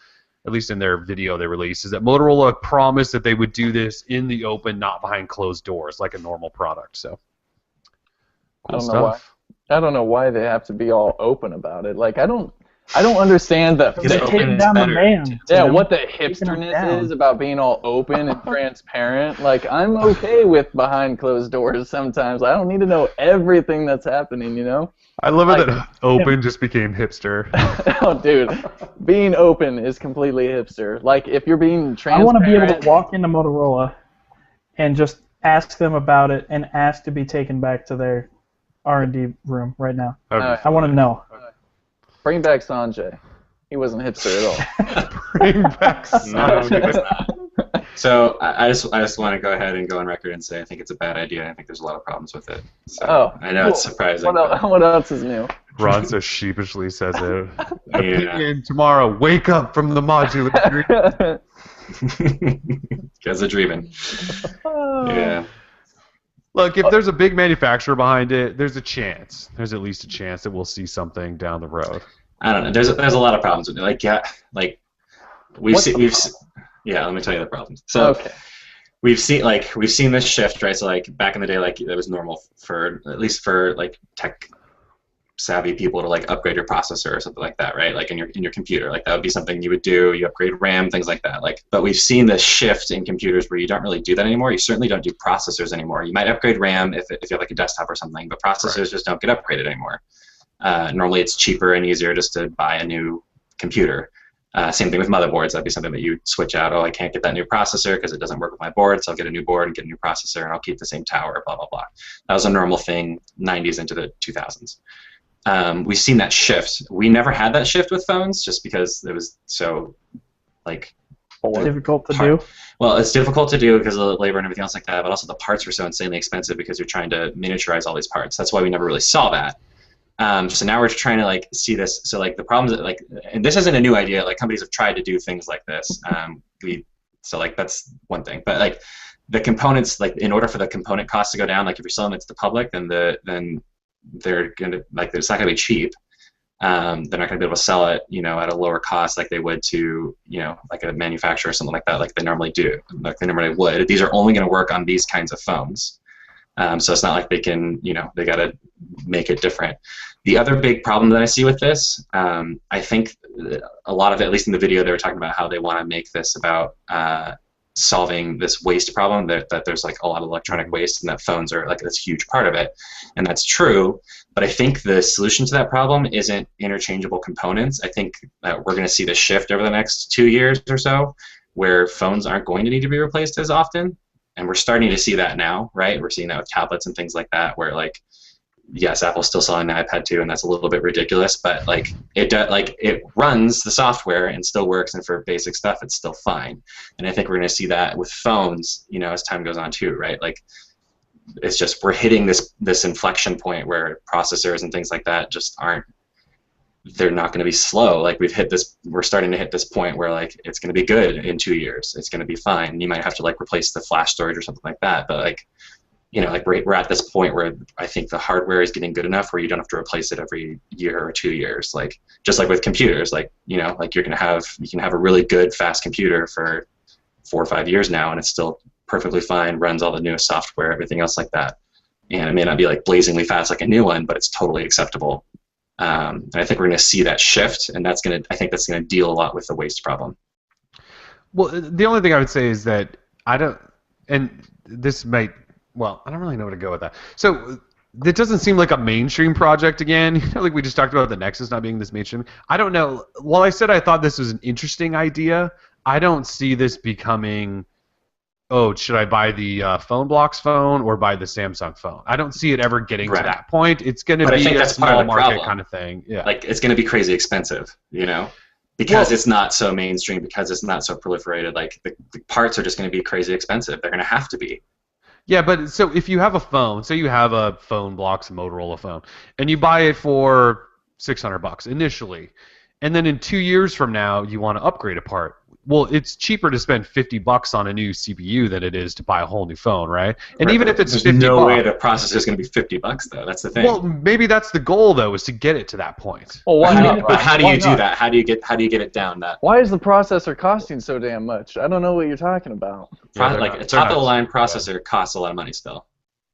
at least in their video they released, is that Motorola promised that they would do this in the open, not behind closed doors, like a normal product. So, cool I don't know why. I don't know why they have to be all open about it. Like I don't understand the Because open taking is down the better. man. yeah, you know? what the Taking them hipsterness down. is about being all open and transparent. Like, I'm okay with behind closed doors sometimes. I don't need to know everything that's happening, you know? I love it Like- that open just became hipster. Oh, dude. Being open is completely hipster. Like, if you're being I transparent... want to be able to walk into Motorola and just ask them about it and ask to be taken back to their R&D room right now. Okay. I want to know. Bring back Sanjay. He wasn't hipster at all. Bring back No, Sanjay. he was not. So I just want to go ahead and go on record and say I think it's a bad idea. I think there's a lot of problems with it. So Oh, I know it's surprising. What else is new? Ron so sheepishly says it. but- yeah. Opinion tomorrow. Wake up from the modular dream. Guys are dreaming. Yeah. Look, if there's a big manufacturer behind it, there's a chance. There's at least a chance that we'll see something down the road. I don't know. There's a lot of problems with it. Like we've What's seen the yeah. Let me tell you the problems. So Okay. we've seen this shift, right? So like back in the day, like it was normal for at least for like tech savvy people to like upgrade your processor or something like that, right? Like in your computer, like that would be something you would do. You upgrade RAM, things like that. Like, but we've seen this shift in computers where you don't really do that anymore. You certainly don't do processors anymore. You might upgrade RAM if you have like a desktop or something, but processors just don't get upgraded anymore. Normally, it's cheaper and easier just to buy a new computer. Same thing with motherboards. That'd be something that you switch out. Oh, I can't get that new processor because it doesn't work with my board, so I'll get a new board and get a new processor, and I'll keep the same tower, blah, blah, blah. That was a normal thing 90s into the 2000s. We've seen that shift. We never had that shift with phones just because it was so, like... Difficult to do. Well, it's difficult to do because of the labor and everything else like that, but also the parts were so insanely expensive because you're trying to miniaturize all these parts. That's why we never really saw that. So now we're trying to like see this. So like the problems that like, and this isn't a new idea. Like companies have tried to do things like this. So like that's one thing. But like the components, like in order for the component costs to go down, like if you're selling it to the public, then they're gonna like it's not gonna be cheap. They're not gonna be able to sell it, you know, at a lower cost like they would to, you know, like a manufacturer or something like that, like they normally do, like they normally would. These are only gonna work on these kinds of phones. So it's not like they can, you know, they gotta make it different. The other big problem that I see with this, I think a lot of it, at least in the video, they were talking about how they want to make this about solving this waste problem, that there's like a lot of electronic waste and that phones are like this huge part of it. And that's true, but I think the solution to that problem isn't interchangeable components. I think that we're going to see the shift over the next 2 years or so where phones aren't going to need to be replaced as often. And we're starting to see that now, right? We're seeing that with tablets and things like that where like, yes, Apple's still selling the iPad 2, and that's a little bit ridiculous, but like it runs the software and still works, and for basic stuff, it's still fine. And I think we're going to see that with phones, you know, as time goes on too, right? Like it's just we're hitting this inflection point where processors and things like that just aren't. They're not going to be slow. Like we're starting to hit this point where like it's going to be good in 2 years. It's going to be fine. You might have to like replace the flash storage or something like that, but like. You know, like we're at this point where I think the hardware is getting good enough where you don't have to replace it every year or 2 years. Like just like with computers, like you know, like you can have a really good fast computer for 4 or 5 years now, and it's still perfectly fine, runs all the newest software, everything else like that. And it may not be like blazingly fast like a new one, but it's totally acceptable. And I think we're going to see that shift, and I think that's going to deal a lot with the waste problem. Well, the only thing I would say is that I don't, and this might. Well, I don't really know where to go with that. So it doesn't seem like a mainstream project again. You know, like we just talked about the Nexus not being this mainstream. I don't know. While I said I thought this was an interesting idea, I don't see this becoming, oh, should I buy the Phone Blocks phone or buy the Samsung phone? I don't see it ever getting to that point. It's going to be a small market kind of thing. Yeah. Like it's going to be crazy expensive, you know? Because it's not so mainstream, because it's not so proliferated. Like the parts are just going to be crazy expensive. They're going to have to be. Yeah, but so if you have a phone, say you have a Phone Blocks Motorola phone, and you buy it for $600 initially, and then in 2 years from now you want to upgrade a part. Well, it's cheaper to spend $50 on a new CPU than it is to buy a whole new phone, right? And right, even if it's there's $50, no way the processor is going to be $50 though. That's the thing. Well, maybe that's the goal though, is to get it to that point. Well, why not? But how do Why you do not? that? How do you get it down? That Why is the processor costing so damn much? I don't know what you're talking about. Yeah, like a top of the line processor costs a lot of money still.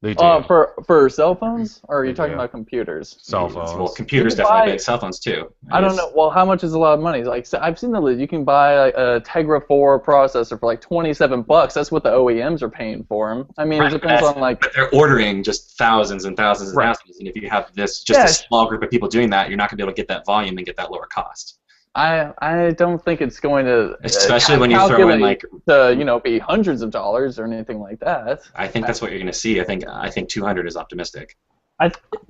They do. For cell phones, or are you They talking do. about computers? Cell phones. Well, computers You can definitely, buy- but cell phones too. I don't know. Well, how much is a lot of money? Like, so I've seen the list. You can buy like, a Tegra 4 processor for like $27. That's what the OEMs are paying for them. I mean, Right, it depends on like. but they're ordering just thousands and thousands and Right. thousands, and if you have just a small group of people doing that, you're not going to be able to get that volume and get that lower cost. I don't think it's going to Especially when you throw in like to be hundreds of dollars or anything like that. I think that's what you're going to see. I think 200 is optimistic.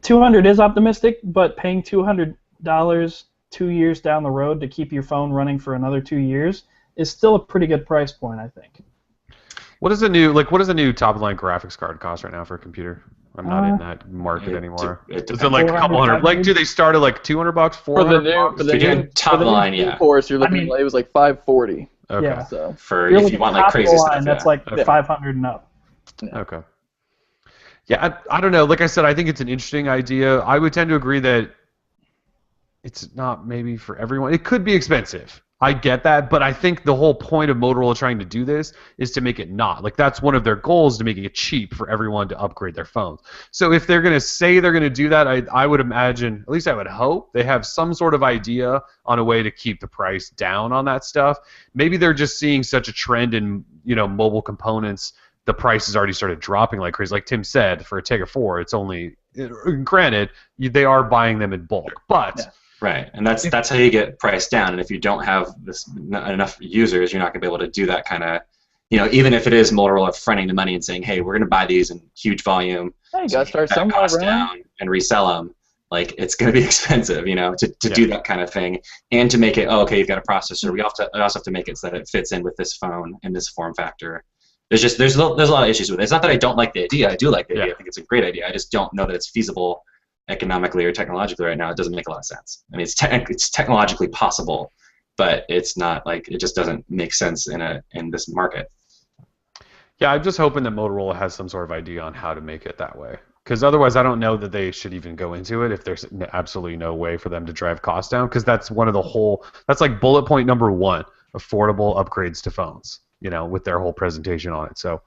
200 is optimistic, but paying $200 2 years down the road to keep your phone running for another 2 years is still a pretty good price point, I think. What does a new top line graphics card cost right now for a computer? I'm not in that market anymore. Is it like a couple hundred? Like, do they start at like $200, $400? For the new top line, yeah. Course, you're looking. It was like $540. Okay. Yeah. So For if you want like crazy stuff, that's like 500 and up. Okay. Yeah, I don't know. Like I said, I think it's an interesting idea. I would tend to agree that it's not maybe for everyone. It could be expensive. I get that, but I think the whole point of Motorola trying to do this is to make it not. Like, that's one of their goals, to make it cheap for everyone to upgrade their phones. So if they're going to say they're going to do that, I would imagine, at least I would hope, they have some sort of idea on a way to keep the price down on that stuff. Maybe they're just seeing such a trend in, mobile components. The price has already started dropping like crazy. Like Tim said, for a Tegra 4, it's only, granted, they are buying them in bulk, but... Yeah. Right, and that's how you get price down. And if you don't have enough users, you're not going to be able to do that kind of, even if it is Motorola fronting the money and saying, hey, we're going to buy these in huge volume, you got to start somewhere, cost down and resell them. Like, it's going to be expensive, to do that kind of thing, and to make it, okay, you've got a processor. We also have to make it so that it fits in with this phone and this form factor. There's a lot of issues with it. It's not that I don't like the idea. I do like the idea. I think it's a great idea. I just don't know that it's feasible economically or technologically right now. It doesn't make a lot of sense. I mean, it's technologically possible, but it's not, like, it just doesn't make sense in this market. Yeah, I'm just hoping that Motorola has some sort of idea on how to make it that way. Because otherwise, I don't know that they should even go into it if there's absolutely no way for them to drive costs down. Because that's that's like bullet point number 1: affordable upgrades to phones. With their whole presentation on it. So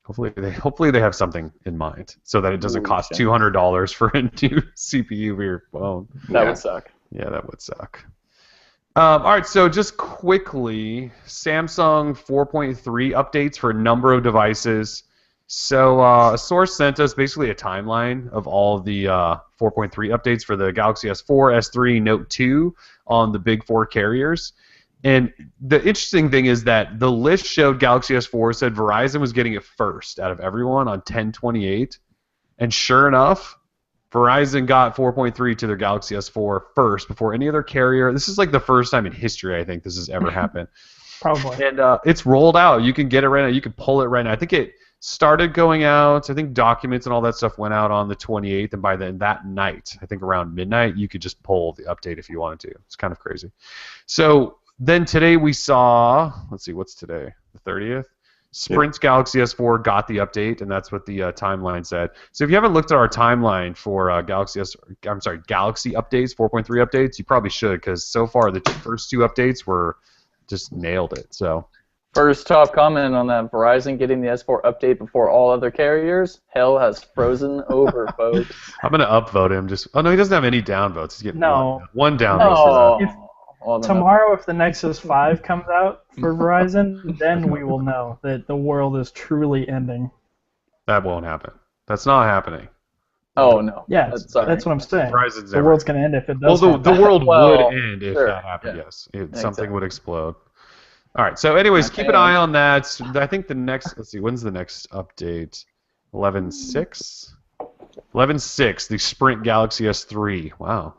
hopefully they have something in mind so that it doesn't cost $200 for a new CPU for your phone. That would suck. Yeah, that would suck. All right, so just quickly, Samsung 4.3 updates for a number of devices. So a source sent us basically a timeline of all of the 4.3 updates for the Galaxy S4, S3, Note 2 on the big 4 carriers. And the interesting thing is that the list showed Galaxy S4 said Verizon was getting it first out of everyone on 10/28, and sure enough, Verizon got 4.3 to their Galaxy S4 first before any other carrier. This is like the first time in history I think this has ever happened. Probably. And it's rolled out. You can get it right now. You can pull it right now. I think it started going out. I think documents and all that stuff went out on the 28th, and by then that night, I think around midnight, you could just pull the update if you wanted to. It's kind of crazy. So then today we saw, let's see, what's today? The 30th? Sprint's Galaxy S4 got the update, and that's what the timeline said. So if you haven't looked at our timeline for Galaxy updates, 4.3 updates, you probably should, because so far the first 2 updates were just nailed it. So first top comment on that: Verizon getting the S4 update before all other carriers. Hell has frozen over, folks. I'm gonna upvote him. Oh no, he doesn't have any downvotes. He's getting one downvote. No. Tomorrow, if the Nexus 5 comes out for Verizon, then we will know that the world is truly ending. That won't happen. That's not happening. Oh, no. Yeah, that's what I'm saying. Verizon's the world's going to end if it does. Well, the world would end if that happened, yes. Something would explode. All right, so anyways, keep an eye on that. I think the next, let's see, when's the next update? 11.6? 11.6, the Sprint Galaxy S3. Wow.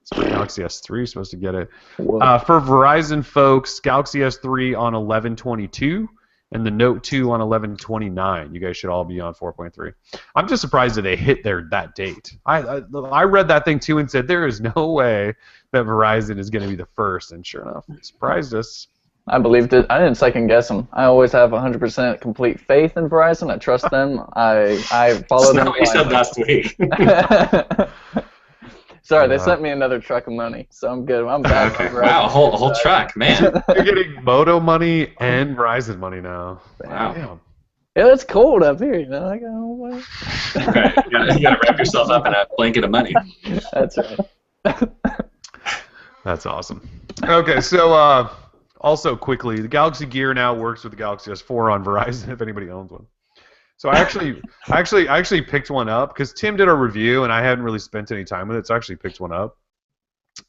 Sprint Galaxy S3 is supposed to get it. For Verizon folks, Galaxy S3 on 11.22 and the Note 2 on 11.29. You guys should all be on 4.3. I'm just surprised that they hit that date. I read that thing too and said there is no way that Verizon is going to be the first, and sure enough, it surprised us. I believed it. I didn't second guess them. I always have 100% complete faith in Verizon. I trust them. I follow them. That's not what you said last week. Sorry, they sent me another truck of money, so I'm good. I'm back. Okay. Wow, a whole truck, man. You're getting Moto money and Verizon money now. Wow. Damn. Yeah, it's cold up here, you know. I go, Right. You gotta wrap yourself up in a blanket of money. That's right. That's awesome. Okay, so also quickly, the Galaxy Gear now works with the Galaxy S4 on Verizon if anybody owns one. So I actually picked one up because Tim did a review and I hadn't really spent any time with it, so I actually picked one up.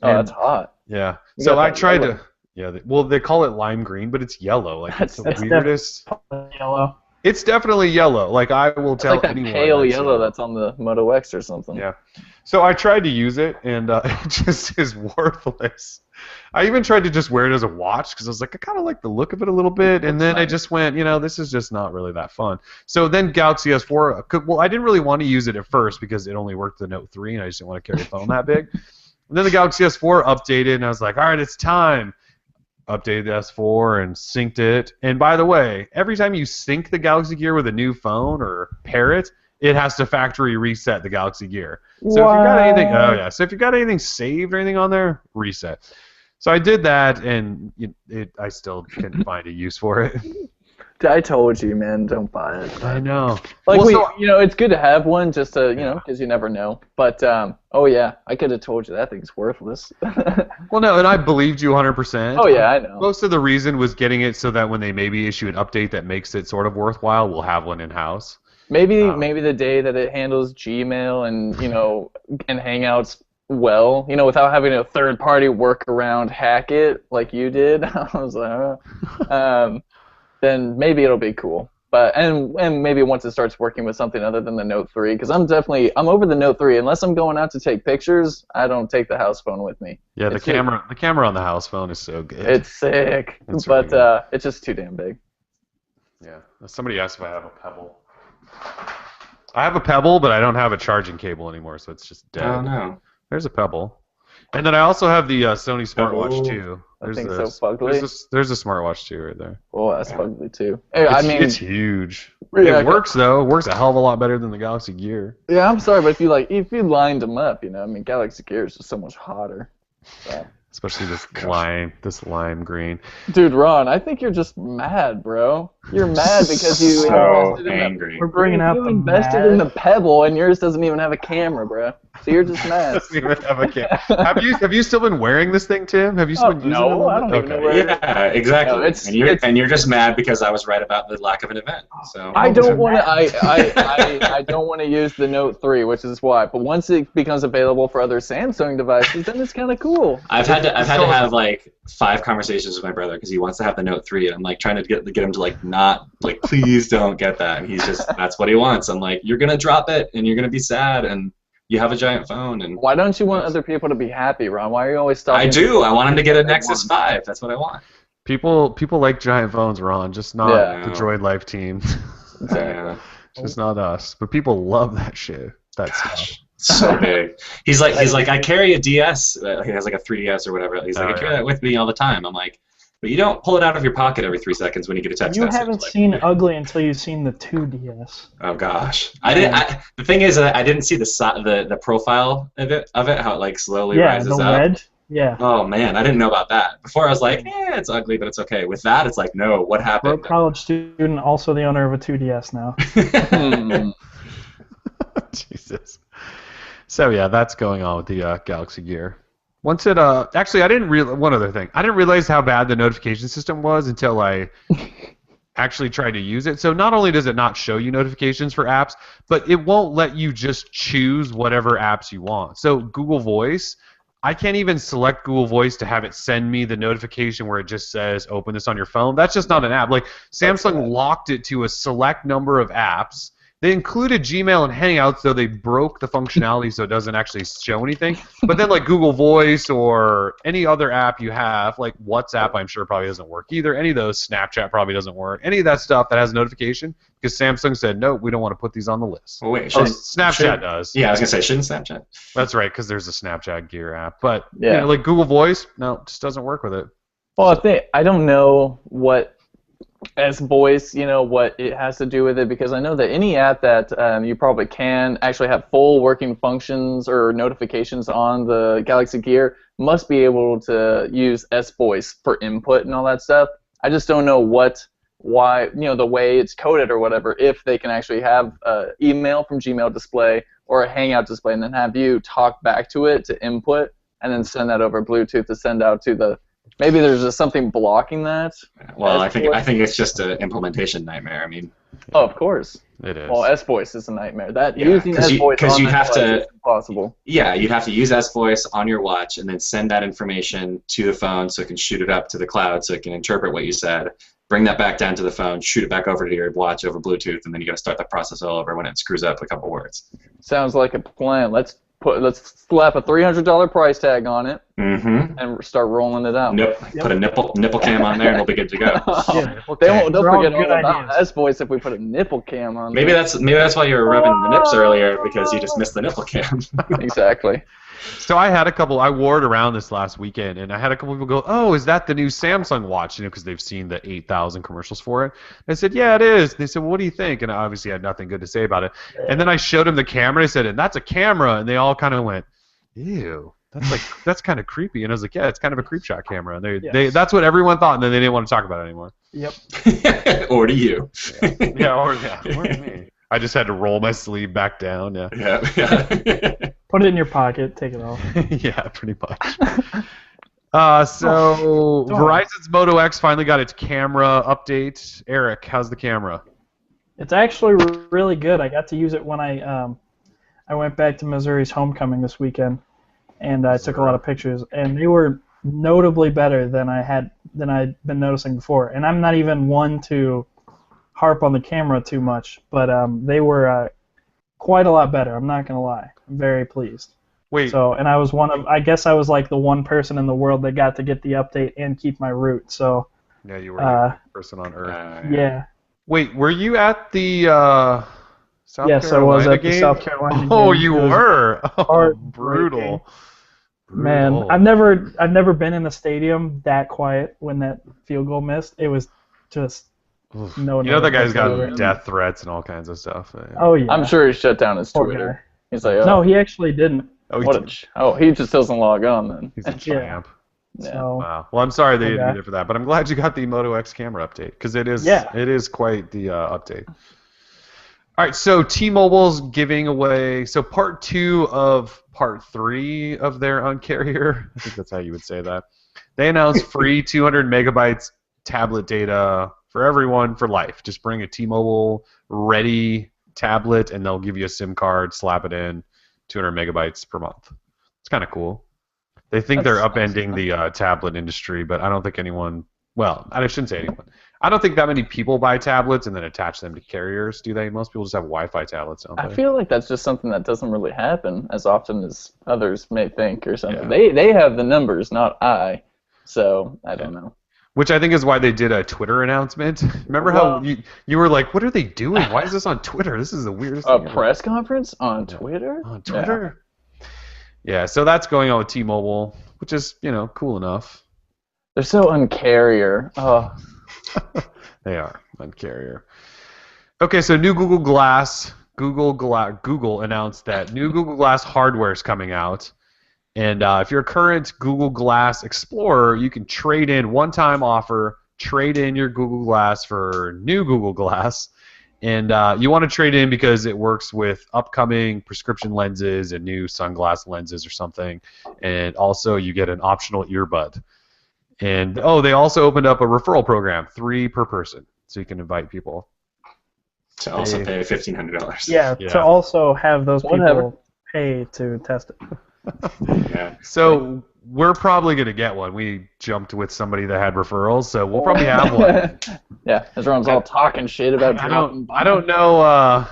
Oh, that's hot. Yeah. You So got I that tried yellow. to. Yeah. Well, they call it lime green, but it's yellow. Like it's the That's weirdest. Yellow. It's definitely yellow. Like I will It's tell like that anyone. pale that's yellow that's on the Moto X or something. Yeah. So I tried to use it, and it just is worthless. I even tried to just wear it as a watch because I was like, I kind of like the look of it a little bit, and then I just went, this is just not really that fun. So then Galaxy S4, well, I didn't really want to use it at first because it only worked the Note 3, and I just didn't want to carry a phone that big. And then the Galaxy S4 updated, and I was like, all right, it's time. Updated the S4 and synced it. And by the way, every time you sync the Galaxy Gear with a new phone or pair it, it has to factory reset the Galaxy Gear. So if you got anything, so if you got anything saved or anything on there, reset. So I did that, and I still couldn't find a use for it. I told you, man, don't buy it. I know. Like Well, it's good to have one just to, because you never know. But oh yeah, I could have told you that thing's worthless. Well, no, and I believed you 100%. Oh yeah, I know. Most of the reason was getting it so that when they maybe issue an update that makes it sort of worthwhile, we'll have one in house. Maybe the day that it handles Gmail and and Hangouts well, without having a third party workaround hack it like you did. I was like, then maybe it'll be cool. But and maybe once it starts working with something other than the Note 3, because I'm over the Note 3. Unless I'm going out to take pictures, I don't take the house phone with me. Yeah, the camera on the house phone is so good. It's sick, It's but really it's just too damn big. Yeah. Somebody asked if I have a Pebble. I have a Pebble, but I don't have a charging cable anymore, so it's just dead. Oh no. There's a Pebble. And then I also have the Sony smartwatch too. That thing's so fugly. There's a smartwatch too right there. Oh, that's fugly too. Hey, I mean, it's huge. Yeah, it works though. It works a hell of a lot better than the Galaxy Gear. Yeah, I'm sorry, but if you lined them up, I mean, Galaxy Gear is just so much hotter. So. Especially this lime green. Dude, Ron, I think you're just mad, bro. You're mad because you so invested angry. We're bringing out you the invested in the Pebble, and yours doesn't even have a camera, bro. So you're just mad. Doesn't even have a camera. Have you still been wearing this thing, Tim? Have you still been using it? No, I don't even know where it is. Yeah, exactly. No, and you're just mad because I was right about the lack of an event. So I don't want to. I don't want to use the Note 3, which is why. But once it becomes available for other Samsung devices, then it's kind of cool. I've had to have like 5 conversations with my brother because he wants to have the Note 3. I'm like trying to get him to not please don't get that, and he's just that's what he wants. I'm like, you're gonna drop it and you're gonna be sad and you have a giant phone. And why don't you want other people to be happy, Ron? Why are you always stopping? I do. I want him to get a Nexus 5. That's what I want. People like giant phones, Ron, just not the Droid Life team. Yeah. Just not us. But people love that shit. That stuff. So big. He's like, I carry a DS. He has like a 3DS or whatever. He's like, I carry that with me all the time. I'm like, but you don't pull it out of your pocket every 3 seconds when you get a text message. You haven't seen ugly until you've seen the 2DS. Oh gosh, I didn't. The thing is, I didn't see the profile of it, how it slowly rises the up. red. Yeah. Oh man, I didn't know about that. Before I was like, it's ugly, but it's okay. With that, it's like, no, what happened? Broke college student, also the owner of a 2DS now. Jesus. So yeah, that's going on with the Galaxy Gear. Once it actually, I didn't realize one other thing. I didn't realize how bad the notification system was until I actually tried to use it. So not only does it not show you notifications for apps, but it won't let you just choose whatever apps you want. So Google Voice, I can't even select Google Voice to have it send me the notification where it just says open this on your phone. That's just not an app. Like Samsung locked it to a select number of apps. They included Gmail and Hangouts, though they broke the functionality so it doesn't actually show anything. But then like Google Voice or any other app you have, like WhatsApp I'm sure probably doesn't work either. Any of those, Snapchat probably doesn't work. Any of that stuff that has a notification, because Samsung said, no, we don't want to put these on the list. Well, wait, Snapchat does. Yeah, I was going to say, shouldn't Snapchat? That's right, because there's a Snapchat Gear app. But yeah, like Google Voice, no, it just doesn't work with it. Well, I don't know what... as voice, what it has to do with it, because I know that any app that you probably can actually have full working functions or notifications on the Galaxy Gear must be able to use S-Voice for input and all that stuff. I just don't know what why, the way it's coded or whatever, if they can actually have email from Gmail display or a Hangout display, and then have you talk back to it to input, and then send that over Bluetooth to send out to the. Maybe there's just something blocking that. Well, I think it's just an implementation nightmare. I mean. Oh, of course. It is. Well, S-Voice is a nightmare. Using S-Voice on you'd have to is impossible. Yeah, you'd have to use S-Voice on your watch and then send that information to the phone so it can shoot it up to the cloud so it can interpret what you said, bring that back down to the phone, shoot it back over to your watch over Bluetooth, and then you got to start that process all over when it screws up a couple words. Sounds like a plan. Let's slap a $300 price tag on it and start rolling it out. Nope. Yep. Put a nipple cam on there and we'll be good to go. They'll forget all about S-Voice if we put a nipple cam on. Maybe that's why you were rubbing the nips earlier, because you just missed the nipple cam. Exactly. So I wore it around this last weekend, and I had a couple people go, "Oh, is that the new Samsung watch?" Because they've seen the 8,000 commercials for it. And I said, "Yeah, it is." And they said, "Well, what do you think?" And I obviously had nothing good to say about it. And then I showed them the camera, and I said, "And that's a camera," and they all kind of went, "Ew, that's kind of creepy." And I was like, "Yeah, it's kind of a creep shot camera." And that's what everyone thought, and then they didn't want to talk about it anymore. Yep. Or to you. Or to me. I just had to roll my sleeve back down. Yeah. Put it in your pocket. Take it off. Yeah, pretty much. Verizon's Moto X finally got its camera update. Eric, how's the camera? It's actually really good. I got to use it when I went back to Missouri's homecoming this weekend, and I took a lot of pictures, and they were notably better than I'd been noticing before. And I'm not even one to harp on the camera too much, but they were quite a lot better. I'm not gonna lie. I'm very pleased. Wait. So, and I guess I was like the one person in the world that got to get the update and keep my route. So. Yeah, you were the person on Earth. Yeah. Wait, were you at the South Yes, Carolina I was at game? the South Carolina game. Oh, you were. Oh, brutal. Man, I've never been in a stadium that quiet when that field goal missed. It was just. No, the guy's got death threats and all kinds of stuff. Yeah. Oh yeah. I'm sure he shut down his Twitter. He's like, no, he actually didn't. He just doesn't log on then. He's a champ. Yeah. So, wow. Well, I'm sorry they didn't do it for that, but I'm glad you got the Moto X camera update, because it is quite the update. All right, so T-Mobile's giving away part 2 of part 3 of their Un-carrier. I think that's how you would say that. They announced free 200 megabytes tablet data for everyone for life. Just bring a T-Mobile ready tablet, and they'll give you a SIM card, slap it in, 200 megabytes per month. It's kind of cool. They think they're upending the tablet industry, but I don't think anyone. Well, I shouldn't say anyone. I don't think that many people buy tablets and then attach them to carriers, do they? Most people just have Wi-Fi tablets, don't they? I feel like that's just something that doesn't really happen as often as others may think or something. Yeah. They have the numbers, not I. So I don't know. Which I think is why they did a Twitter announcement. Remember how you were like, what are they doing? Why is this on Twitter? This is the weirdest thing. A press conference on Twitter? On Twitter? Yeah, so that's going on with T-Mobile, which is, cool enough. They're so Un-carrier. Oh. They are Un-carrier. Okay, so new Google Glass. Google announced that new Google Glass hardware is coming out. And if you're a current Google Glass Explorer, you can trade in, one-time offer, trade in your Google Glass for new Google Glass. And you want to trade in because it works with upcoming prescription lenses and new sunglass lenses or something. And also you get an optional earbud. And, they also opened up a referral program, 3 per person, so you can invite people. To also pay $1,500. Yeah, to also have those people pay to test it. Yeah. So we're probably going to get one. We jumped with somebody that had referrals, so we'll probably have one. Yeah, everyone's all talking shit about I don't know.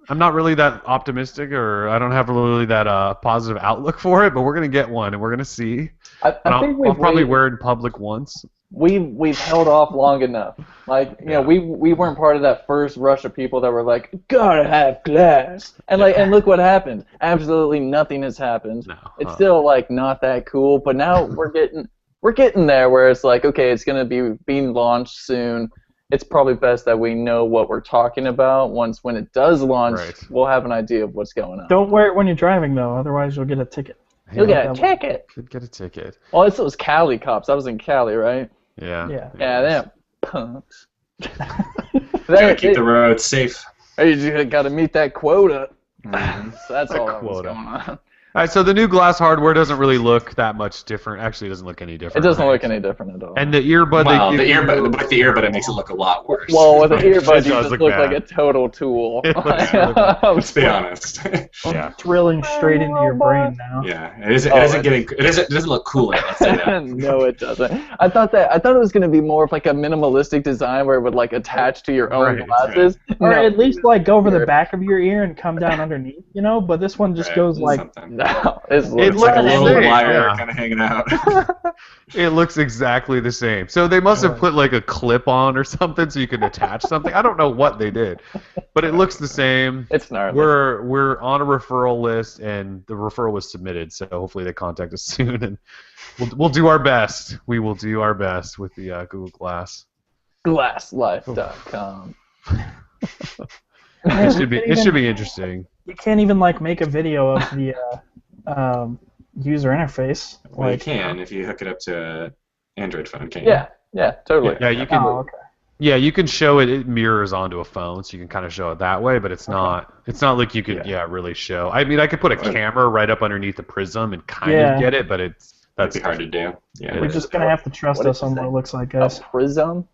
I'm not really that optimistic, or I don't have really that positive outlook for it, but we're going to get one, and we're going to see. I think I'll probably wear it in public once. We've held off long enough. We weren't part of that first rush of people that were like, gotta have glass, and and look what happened. Absolutely nothing has happened. No. It's still not that cool, but now we're getting there where it's like, okay, it's gonna be being launched soon. It's probably best that we know what we're talking about. When it does launch, we'll have an idea of what's going on. Don't wear it when you're driving though, otherwise you'll get a ticket. You'll get a ticket. Could get a ticket. Well, it's those Cali cops. I was in Cali, right? Yeah. Yeah, them. punks. Gotta keep the roads safe. You just gotta meet that quota. Mhm. So that's all that was quota. going on. All right, so the new glass hardware doesn't really look that much different. Actually, it doesn't look any It different. doesn't right? look any different at all. And the earbud. Well, they the give you- earbud, with the earbud, it makes it look a lot worse. Well, with the It earbuds, does you just look look bad. like a total tool. It looks really bad. Let's be honest. Yeah. Drilling straight into your brain now. Yeah, it isn't. Oh, It isn't getting. It doesn't look cooler. Let's say that. No, it doesn't. I thought it was gonna be more of like a minimalistic design where it would like attach to your own Right, glasses. Or No, at least like go over the Weird. back of your ear and come down underneath, you know? But this one just Right, goes like, something. no, it It looks looks like a the little same, wire yeah. kind of hanging out. It looks exactly the same. So they must have Right. put like a clip on or something so you can attach something. I don't know what they did, but it looks the same. It's gnarly. We're on a referral list, and the referral was submitted. So hopefully they contact us soon, and we'll do our best. We will do our best with the Google Glass. Glasslife.com. It should be interesting. you can't even like make a video of the user interface. Well, you Like, can if you hook it up to an Android phone, can't you? Yeah, totally. Yeah, you can. oh, okay. Yeah, you can show it. It mirrors onto a phone, so you can kind of show it that way. But it's not. It's not like you could. Yeah, really show. I mean, I could put a camera right up underneath the prism and kind Yeah. of get it, but That'd that's be hard to do. Yeah. We're is. just gonna have to trust What did us you on say? what it looks like, A guys. prism?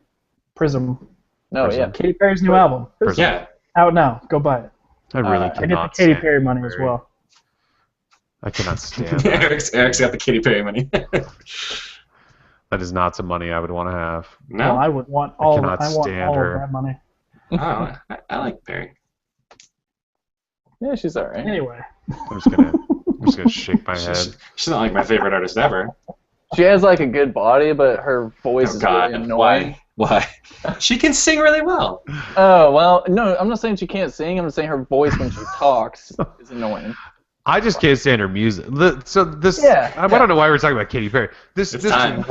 Prism. No, Prism. yeah. Katy Perry's new album. Prism. Yeah. Out now. Go buy it. I really I I get the cannot. Katy stand Perry money as Perry. well. I cannot stand that. Eric's got the Katy Perry money. That is not some money I would want to have. Well, No. I would want all. I cannot want stand all her. of that money. Oh, I like Perry. Yeah, she's alright. Anyway, I'm just gonna shake my head. She's not like my favorite artist ever. She has like a good body, but her voice Oh is God, really annoying. why? She can sing really well. Oh, well, no, I'm not saying she can't sing. I'm just saying her voice when she talks is annoying. I just can't stand her music. Yeah, I don't know why we're talking about Katy Perry. This time.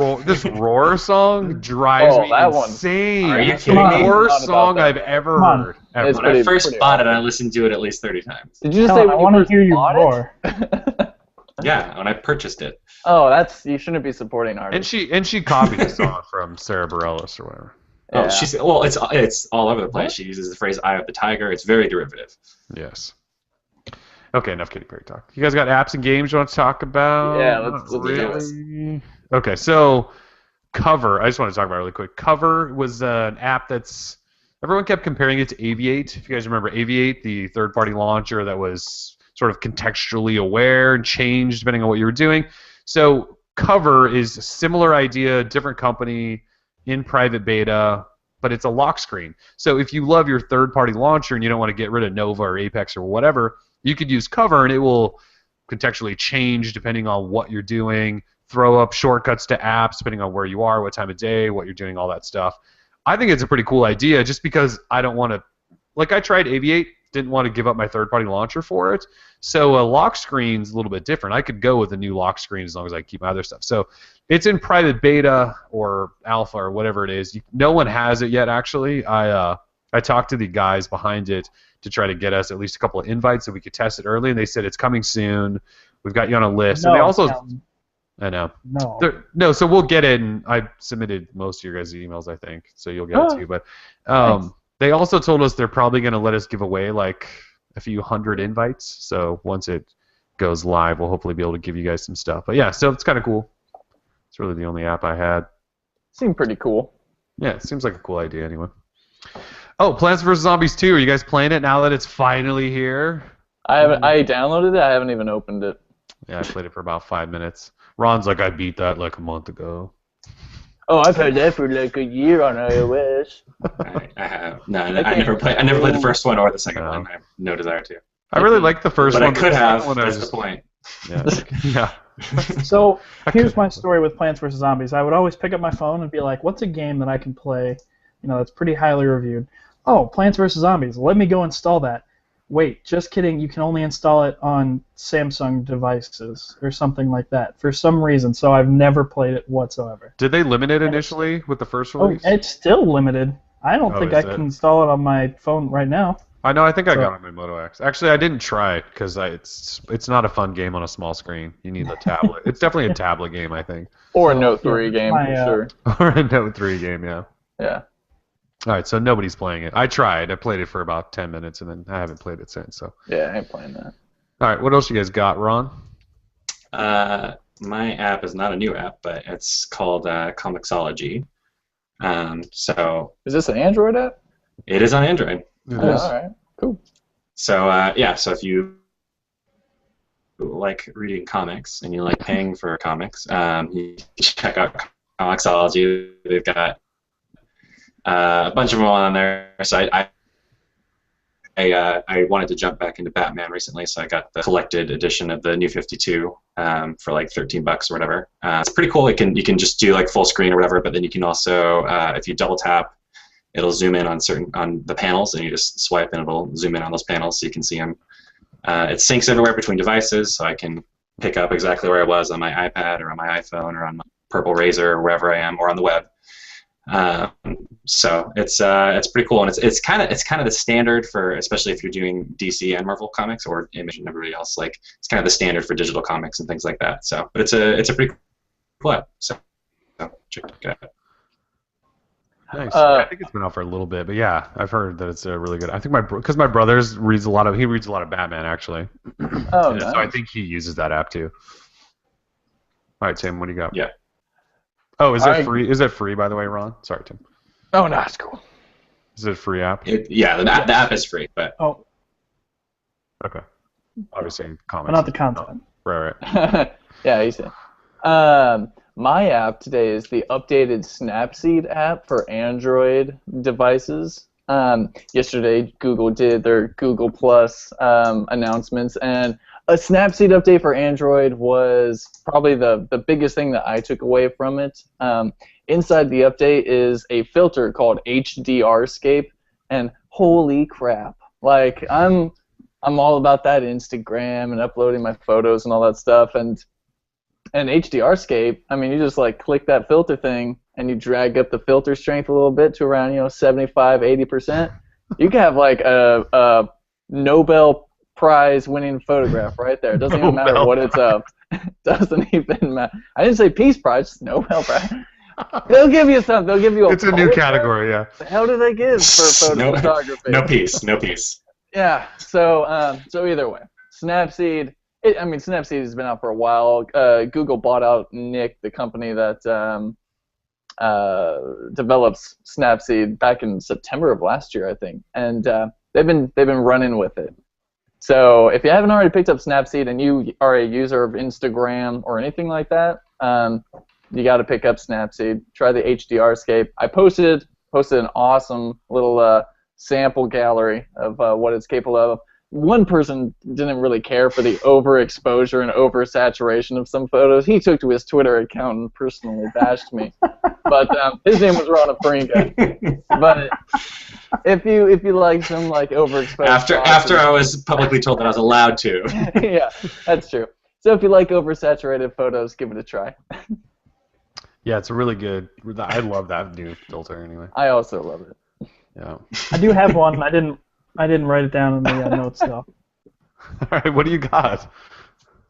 Roar song drives Oh, me that one. insane. Are you It's kidding the me? worst Not about song that. I've ever Come on. heard. Ever. It's When I pretty- first pretty bought it, awful. I listened to it at least 30 times. Did you just Hell, say I when you want to first hear you bought roar. it? Yeah, when I purchased it. Oh, you shouldn't be supporting And artists. she copied the song from Sarah Bareilles or whatever. Yeah. Oh, it's all over the place. She uses the phrase "eye of the tiger." It's very derivative. Yes. Okay, enough Katy Perry talk. You guys got apps and games you want to talk about? Yeah, Not let's do this. really. Okay, so Cover. I just want to talk about it really quick. Cover was an app that's everyone kept comparing it to Aviate. If you guys remember Aviate, the third-party launcher that was sort of contextually aware and changed depending on what you were doing. So Cover is a similar idea, different company in private beta, but it's a lock screen. So if you love your third-party launcher and you don't want to get rid of Nova or Apex or whatever, you could use Cover and it will contextually change depending on what you're doing, throw up shortcuts to apps depending on where you are, what time of day, what you're doing, all that stuff. I think it's a pretty cool idea just because I don't want to, like I tried Aviate, didn't want to give up my third-party launcher for it. So a lock screen's a little bit different. I could go with a new lock screen as long as I keep my other stuff. So it's in private beta or alpha or whatever it is. No one has it yet, actually. I talked to the guys behind it to try to get us at least a couple of invites so we could test it early, and they said it's coming soon. We've got you on a list. No, and they also, Calvin, I know. no. No, so we'll get it, and I submitted most of your guys' emails, I think, so you'll get it too. But Nice. they also told us they're probably going to let us give away like a few hundred invites. So once it goes live, we'll hopefully be able to give you guys some stuff. But yeah, so it's kind of cool. It's really the only app I had. Seemed pretty cool. Yeah, it seems like a cool idea anyway. Oh, Plants vs. Zombies 2. Are you guys playing it now that it's finally here? I downloaded it. I haven't even opened it. Yeah, I played it for about 5 minutes. Ron's like, I beat that like a month ago. Oh, I've had that for like a year on iOS. I have. No, I never played. I never played the first one or the second No. one. I have no desire to. I really like the first But one. I could the second have. one I That's just- the point. Yeah. yeah. So here's my story with Plants vs. Zombies. I would always pick up my phone and be like, what's a game that I can play, that's pretty highly reviewed? Oh, Plants vs. Zombies. Let me go install that. Wait, just kidding. You can only install it on Samsung devices or something like that for some reason. So I've never played it whatsoever. Did they limit it initially with the first Oh, release? it's still limited. I don't Oh, think is I it? can install it on my phone right now. I know. I think I So- got it on my Moto X. Actually, I didn't try it because it's not a fun game on a small screen. You need a tablet. It's definitely a tablet game, I think, Or a Note 3 game My, for sure. or a Note 3 game. Yeah. Yeah. All right, so nobody's playing it. I tried. I played it for about 10 minutes, and then I haven't played it since. So. Yeah, I ain't playing that. All right, what else you guys got, Ron? My app is not a new app, but it's called Comixology. So Is this an Android app? it is on Android. It Oh, is. all right. Cool. So so if you like reading comics and you like paying for comics, you can check out Comixology. They've got a bunch of them on there. So I wanted to jump back into Batman recently, so I got the collected edition of the New 52 for like $13 or whatever. It's pretty cool. You can just do like full screen or whatever, but then you can also, if you double tap, it'll zoom in on the panels, and you just swipe and it'll zoom in on those panels so you can see them. It syncs everywhere between devices, so I can pick up exactly where I was on my iPad or on my iPhone or on my Purple Razor or wherever I am, or on the web. So it's pretty cool, and it's kind of the standard for, especially if you're doing DC and Marvel comics or Image and everybody else. Like, it's kind of the standard for digital comics and things like that. So, but it's a pretty cool app. So check it out. Nice. I think it's been out for a little bit, but yeah, I've heard that it's really good. I think because my brother reads a lot of Batman actually. Oh, And nice. so I think he uses that app too. All right, Tim, what do you got? Yeah. Oh, is it free? Is it free, by the way, Ron? Sorry, Tim. Oh, no, it's cool. Is it a free app? The app is free, but Oh, Okay. Obviously, comments. but not the content. Right. Yeah, easy. My app today is the updated Snapseed app for Android devices. Yesterday, Google did their Google Plus announcements, and a Snapseed update for Android was probably the biggest thing that I took away from it. Inside the update is a filter called HDRscape, and holy crap! Like, I'm all about that Instagram and uploading my photos and all that stuff, and HDRscape, I mean, you just like click that filter thing and you drag up the filter strength a little bit to around 75, 80%. You can have like a Nobel Prize winning photograph right there. It doesn't even matter what it's of. It doesn't even matter. I didn't say Peace Prize, just Nobel Prize. They'll give you something. They'll give you a It's a new category, yeah. What the hell do they give for photography? No peace. Yeah. So either way, Snapseed. Snapseed has been out for a while. Google bought out Nick, the company that develops Snapseed, back in September of last year, I think, and they've been running with it. So if you haven't already picked up Snapseed and you are a user of Instagram or anything like that, you got to pick up Snapseed. Try the HDRscape. I posted an awesome little sample gallery of what it's capable of. One person didn't really care for the overexposure and oversaturation of some photos. He took to his Twitter account and personally bashed me. But his name was Ron Afringa. But if you like some like overexposed After I was publicly told that I was allowed to. Yeah, that's true. So if you like oversaturated photos, give it a try. Yeah, it's a really good. I love that new filter anyway. I also love it. Yeah. I do have one. I didn't write it down in the notes though. All right, what do you got?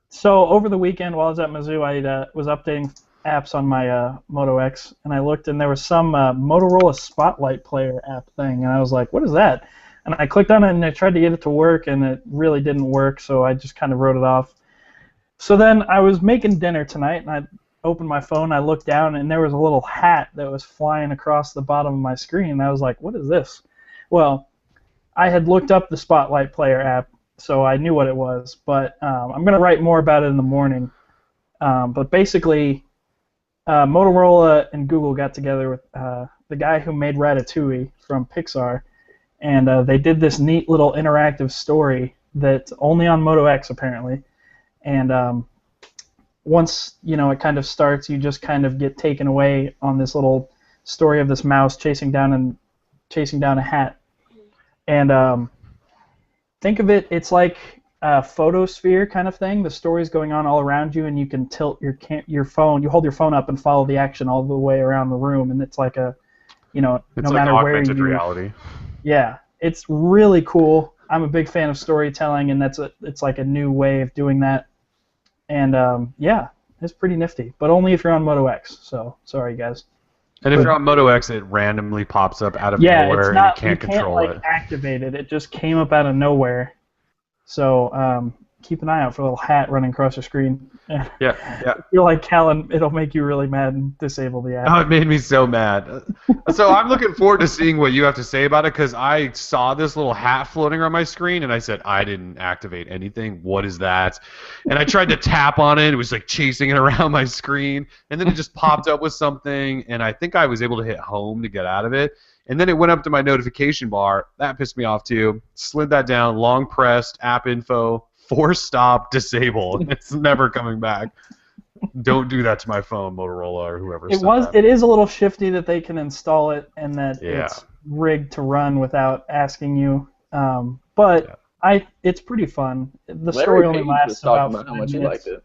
So over the weekend while I was at Mizzou, I was updating apps on my Moto X, and I looked, and there was some Motorola Spotlight Player app thing, and I was like, what is that? And I clicked on it, and I tried to get it to work, and it really didn't work, so I just kind of wrote it off. So then I was making dinner tonight, and I opened my phone, I looked down, and there was a little hat that was flying across the bottom of my screen, and I was like, what is this? Well, I had looked up the Spotlight Player app, so I knew what it was, but I'm going to write more about it in the morning. But basically, Motorola and Google got together with the guy who made Ratatouille from Pixar, and they did this neat little interactive story that's only on Moto X apparently. And once it kind of starts, you just kind of get taken away on this little story of this mouse chasing down a hat. And think of it, it's like a photosphere kind of thing. The story's going on all around you, and you can tilt your phone. You hold your phone up and follow the action all the way around the room, and it's like It's no like matter where augmented you. reality. Yeah, it's really cool. I'm a big fan of storytelling, and it's like a new way of doing that. And yeah, it's pretty nifty, but only if you're on Moto X. So sorry, guys. And if you're on Moto X, it randomly pops up out of Yeah, nowhere it's and not. you can't control like it. activate it. It just came up out of nowhere. So keep an eye out for a little hat running across your screen. Yeah. If you're like Callan, it'll make you really mad and disable the app. Oh, it made me so mad. So I'm looking forward to seeing what you have to say about it because I saw this little hat floating around my screen and I said, I didn't activate anything. What is that? And I tried to tap on it. It was like chasing it around my screen. And then it just popped up with something. And I think I was able to hit home to get out of it. And then it went up to my notification bar. That pissed me off too. Slid that down, long pressed, app info, force stop, disable. It's never coming back. Don't do that to my phone, Motorola or whoever. It is a little shifty that they can install it and that Yeah. it's rigged to run without asking you. But it's pretty fun. The story only lasts about 5 how much you minutes. liked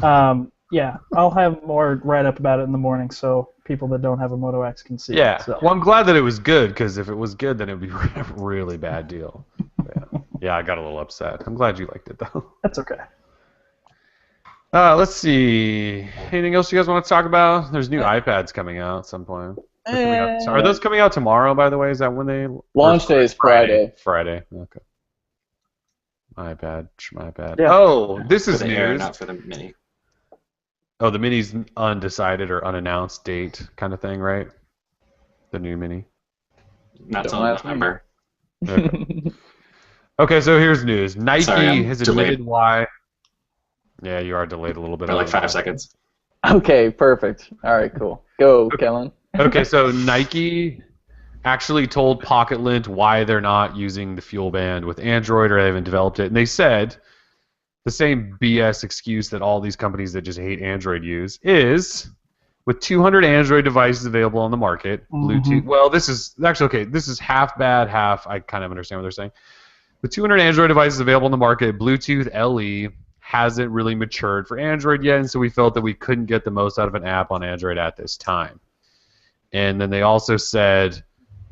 it. Yeah, I'll have more write up about it in the morning so people that don't have a Moto X can see Yeah. it. So. Well, I'm glad that it was good because if it was good, then it would be a really bad deal. Yeah, I got a little upset. I'm glad you liked it though. That's okay. Let's see. Anything else you guys want to talk about? There's new iPads coming out at some point. Are those coming out tomorrow, by the way? Is that when they... Launch day is Friday. Friday. Okay. iPad. Yeah. Oh, this is For the Air, news. not for the Mini. Oh, the Mini's undecided or unannounced date kind of thing, right? The new Mini. Not Don't till ask me. November. Okay. Okay, so here's news. Nike Sorry, I'm has delayed. admitted why... Yeah, you are delayed a little bit. For like 5 seconds. Okay, perfect. All right, cool. Go, Kellen. Okay, so Nike actually told PocketLint why they're not using the fuel band with Android or they haven't developed it. And they said the same BS excuse that all these companies that just hate Android use is with 200 Android devices available on the market, Bluetooth. Well, this is actually okay. This is half bad, half I kind of understand what they're saying. With 200 Android devices available on the market, Bluetooth LE hasn't really matured for Android yet, and so we felt that we couldn't get the most out of an app on Android at this time. And then they also said,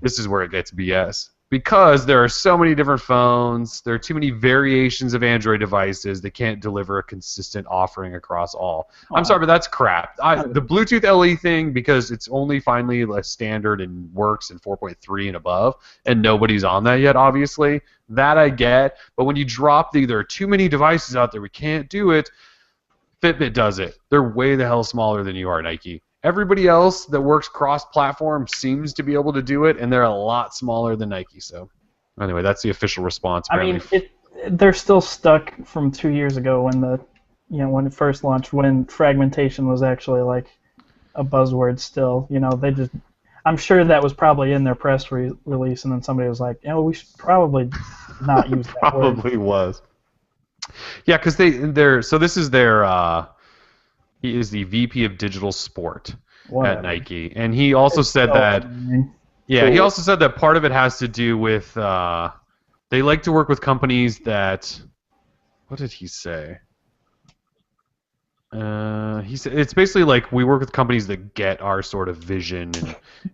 this is where it gets BS. Because there are so many different phones, there are too many variations of Android devices, they can't deliver a consistent offering across all. I'm sorry, but that's crap. The Bluetooth LE thing, because it's only finally a standard and works in 4.3 and above, and nobody's on that yet, obviously. That I get, but when you drop there are too many devices out there, we can't do it, Fitbit does it. They're way the hell smaller than you are, Nike. Everybody else that works cross-platform seems to be able to do it, and they're a lot smaller than Nike. So, anyway, that's the official response. Apparently. They're still stuck from 2 years ago when it first launched, when fragmentation was actually like a buzzword. Still, I'm sure that was probably in their press release, and then somebody was like, we should probably not use that word. Probably was. Yeah, because so this is their. He is the VP of Digital Sport at Nike, and he also said that. Yeah, he also said that part of it has to do with they like to work with companies that. What did he say? He said it's basically like we work with companies that get our sort of vision,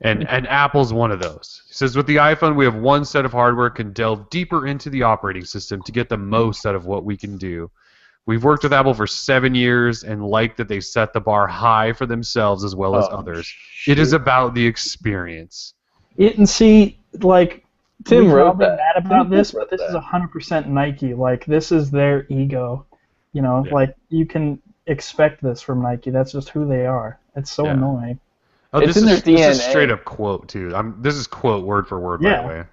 and Apple's one of those. He says with the iPhone we have one set of hardware can delve deeper into the operating system to get the most out of what we can do. We've worked with Apple for 7 years and like that they set the bar high for themselves as well as others. Shoot. It is about the experience. And see, like, Tim we're wrote probably that. mad about this, Tim but wrote this is that. 100% Nike. Like, this is their ego. Like, you can expect this from Nike. That's just who they are. It's so annoying. Oh, It's this in is their this is DNA. straight up quote too. This is quote word for word, by the way.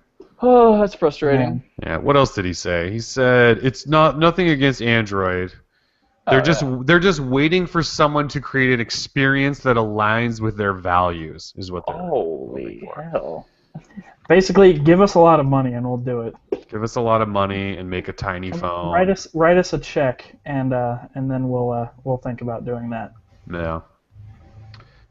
Oh, that's frustrating. Yeah. What else did he say? He said it's nothing against Android. They're just waiting for someone to create an experience that aligns with their values. Is what they're Holy hell. Basically, give us a lot of money and we'll do it. Give us a lot of money and make a tiny phone. Write us a check and then we'll think about doing that. Yeah.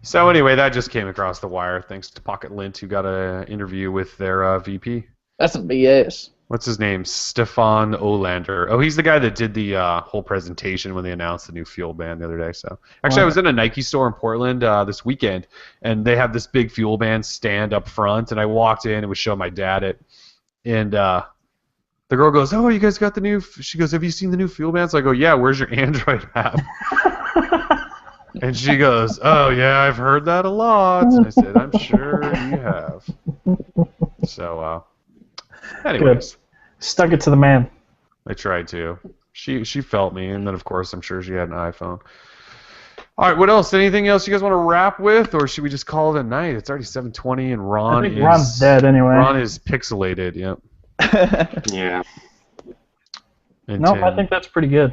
So anyway, that just came across the wire thanks to PocketLint, who got an interview with their VP. That's some BS. What's his name? Stefan Olander. Oh, he's the guy that did the whole presentation when they announced the new fuel band the other day. So actually, I was in a Nike store in Portland this weekend, and they have this big fuel band stand up front, and I walked in and was showing my dad it, and the girl goes, "Oh, you guys got the new?" She goes, "Have you seen the new fuel band?" So I go, "Yeah. Where's your Android app?" And she goes, "Oh yeah, I've heard that a lot." And I said, "I'm sure you have." So, anyways, Stuck it to the man. I tried to. She felt me, and then of course I'm sure she had an iPhone. All right, what else? Anything else you guys want to wrap with, or should we just call it a night? It's already 7:20, and Ron I think Ron's dead anyway. Ron is pixelated. Yep. Yeah. And Nope, 10. I think that's pretty good.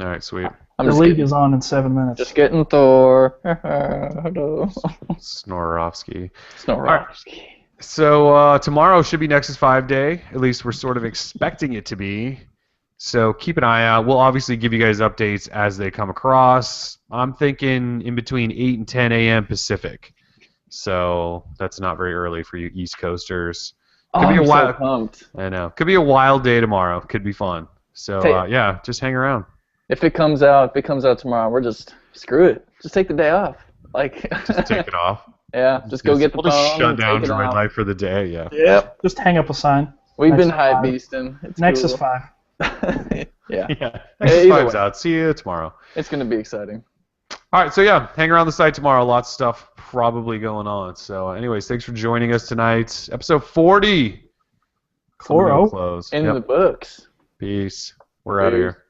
All right, sweet. I'm The just league getting, is on in 7 minutes. just getting Thor. Hello. Snorovsky. Snorovsky. So tomorrow should be Nexus 5 day. At least we're sort of expecting it to be. So keep an eye out. We'll obviously give you guys updates as they come across. I'm thinking in between 8 and 10 a.m. Pacific. So that's not very early for you East Coasters. Could be a I'm wild, so pumped. I know. Could be a wild day tomorrow. Could be fun. So yeah, just hang around. If it comes out tomorrow, we're just screw it. Just take the day off. Like Just take it off. Yeah, just go get the We'll just phone. shut and down take it Droid out. Life for the day. Yeah. Yep. Just hang up a sign. We've been Nexus hype 5. beasting. It's Nexus cool. 5. Yeah. Yeah. Either Nexus 5's way. out. See you tomorrow. It's gonna be exciting. All right, so yeah, hang around the site tomorrow. Lots of stuff probably going on. So, anyways, thanks for joining us tonight. Episode 40. Coming to a 40? close. In Yep. the books. Peace. We're out of here.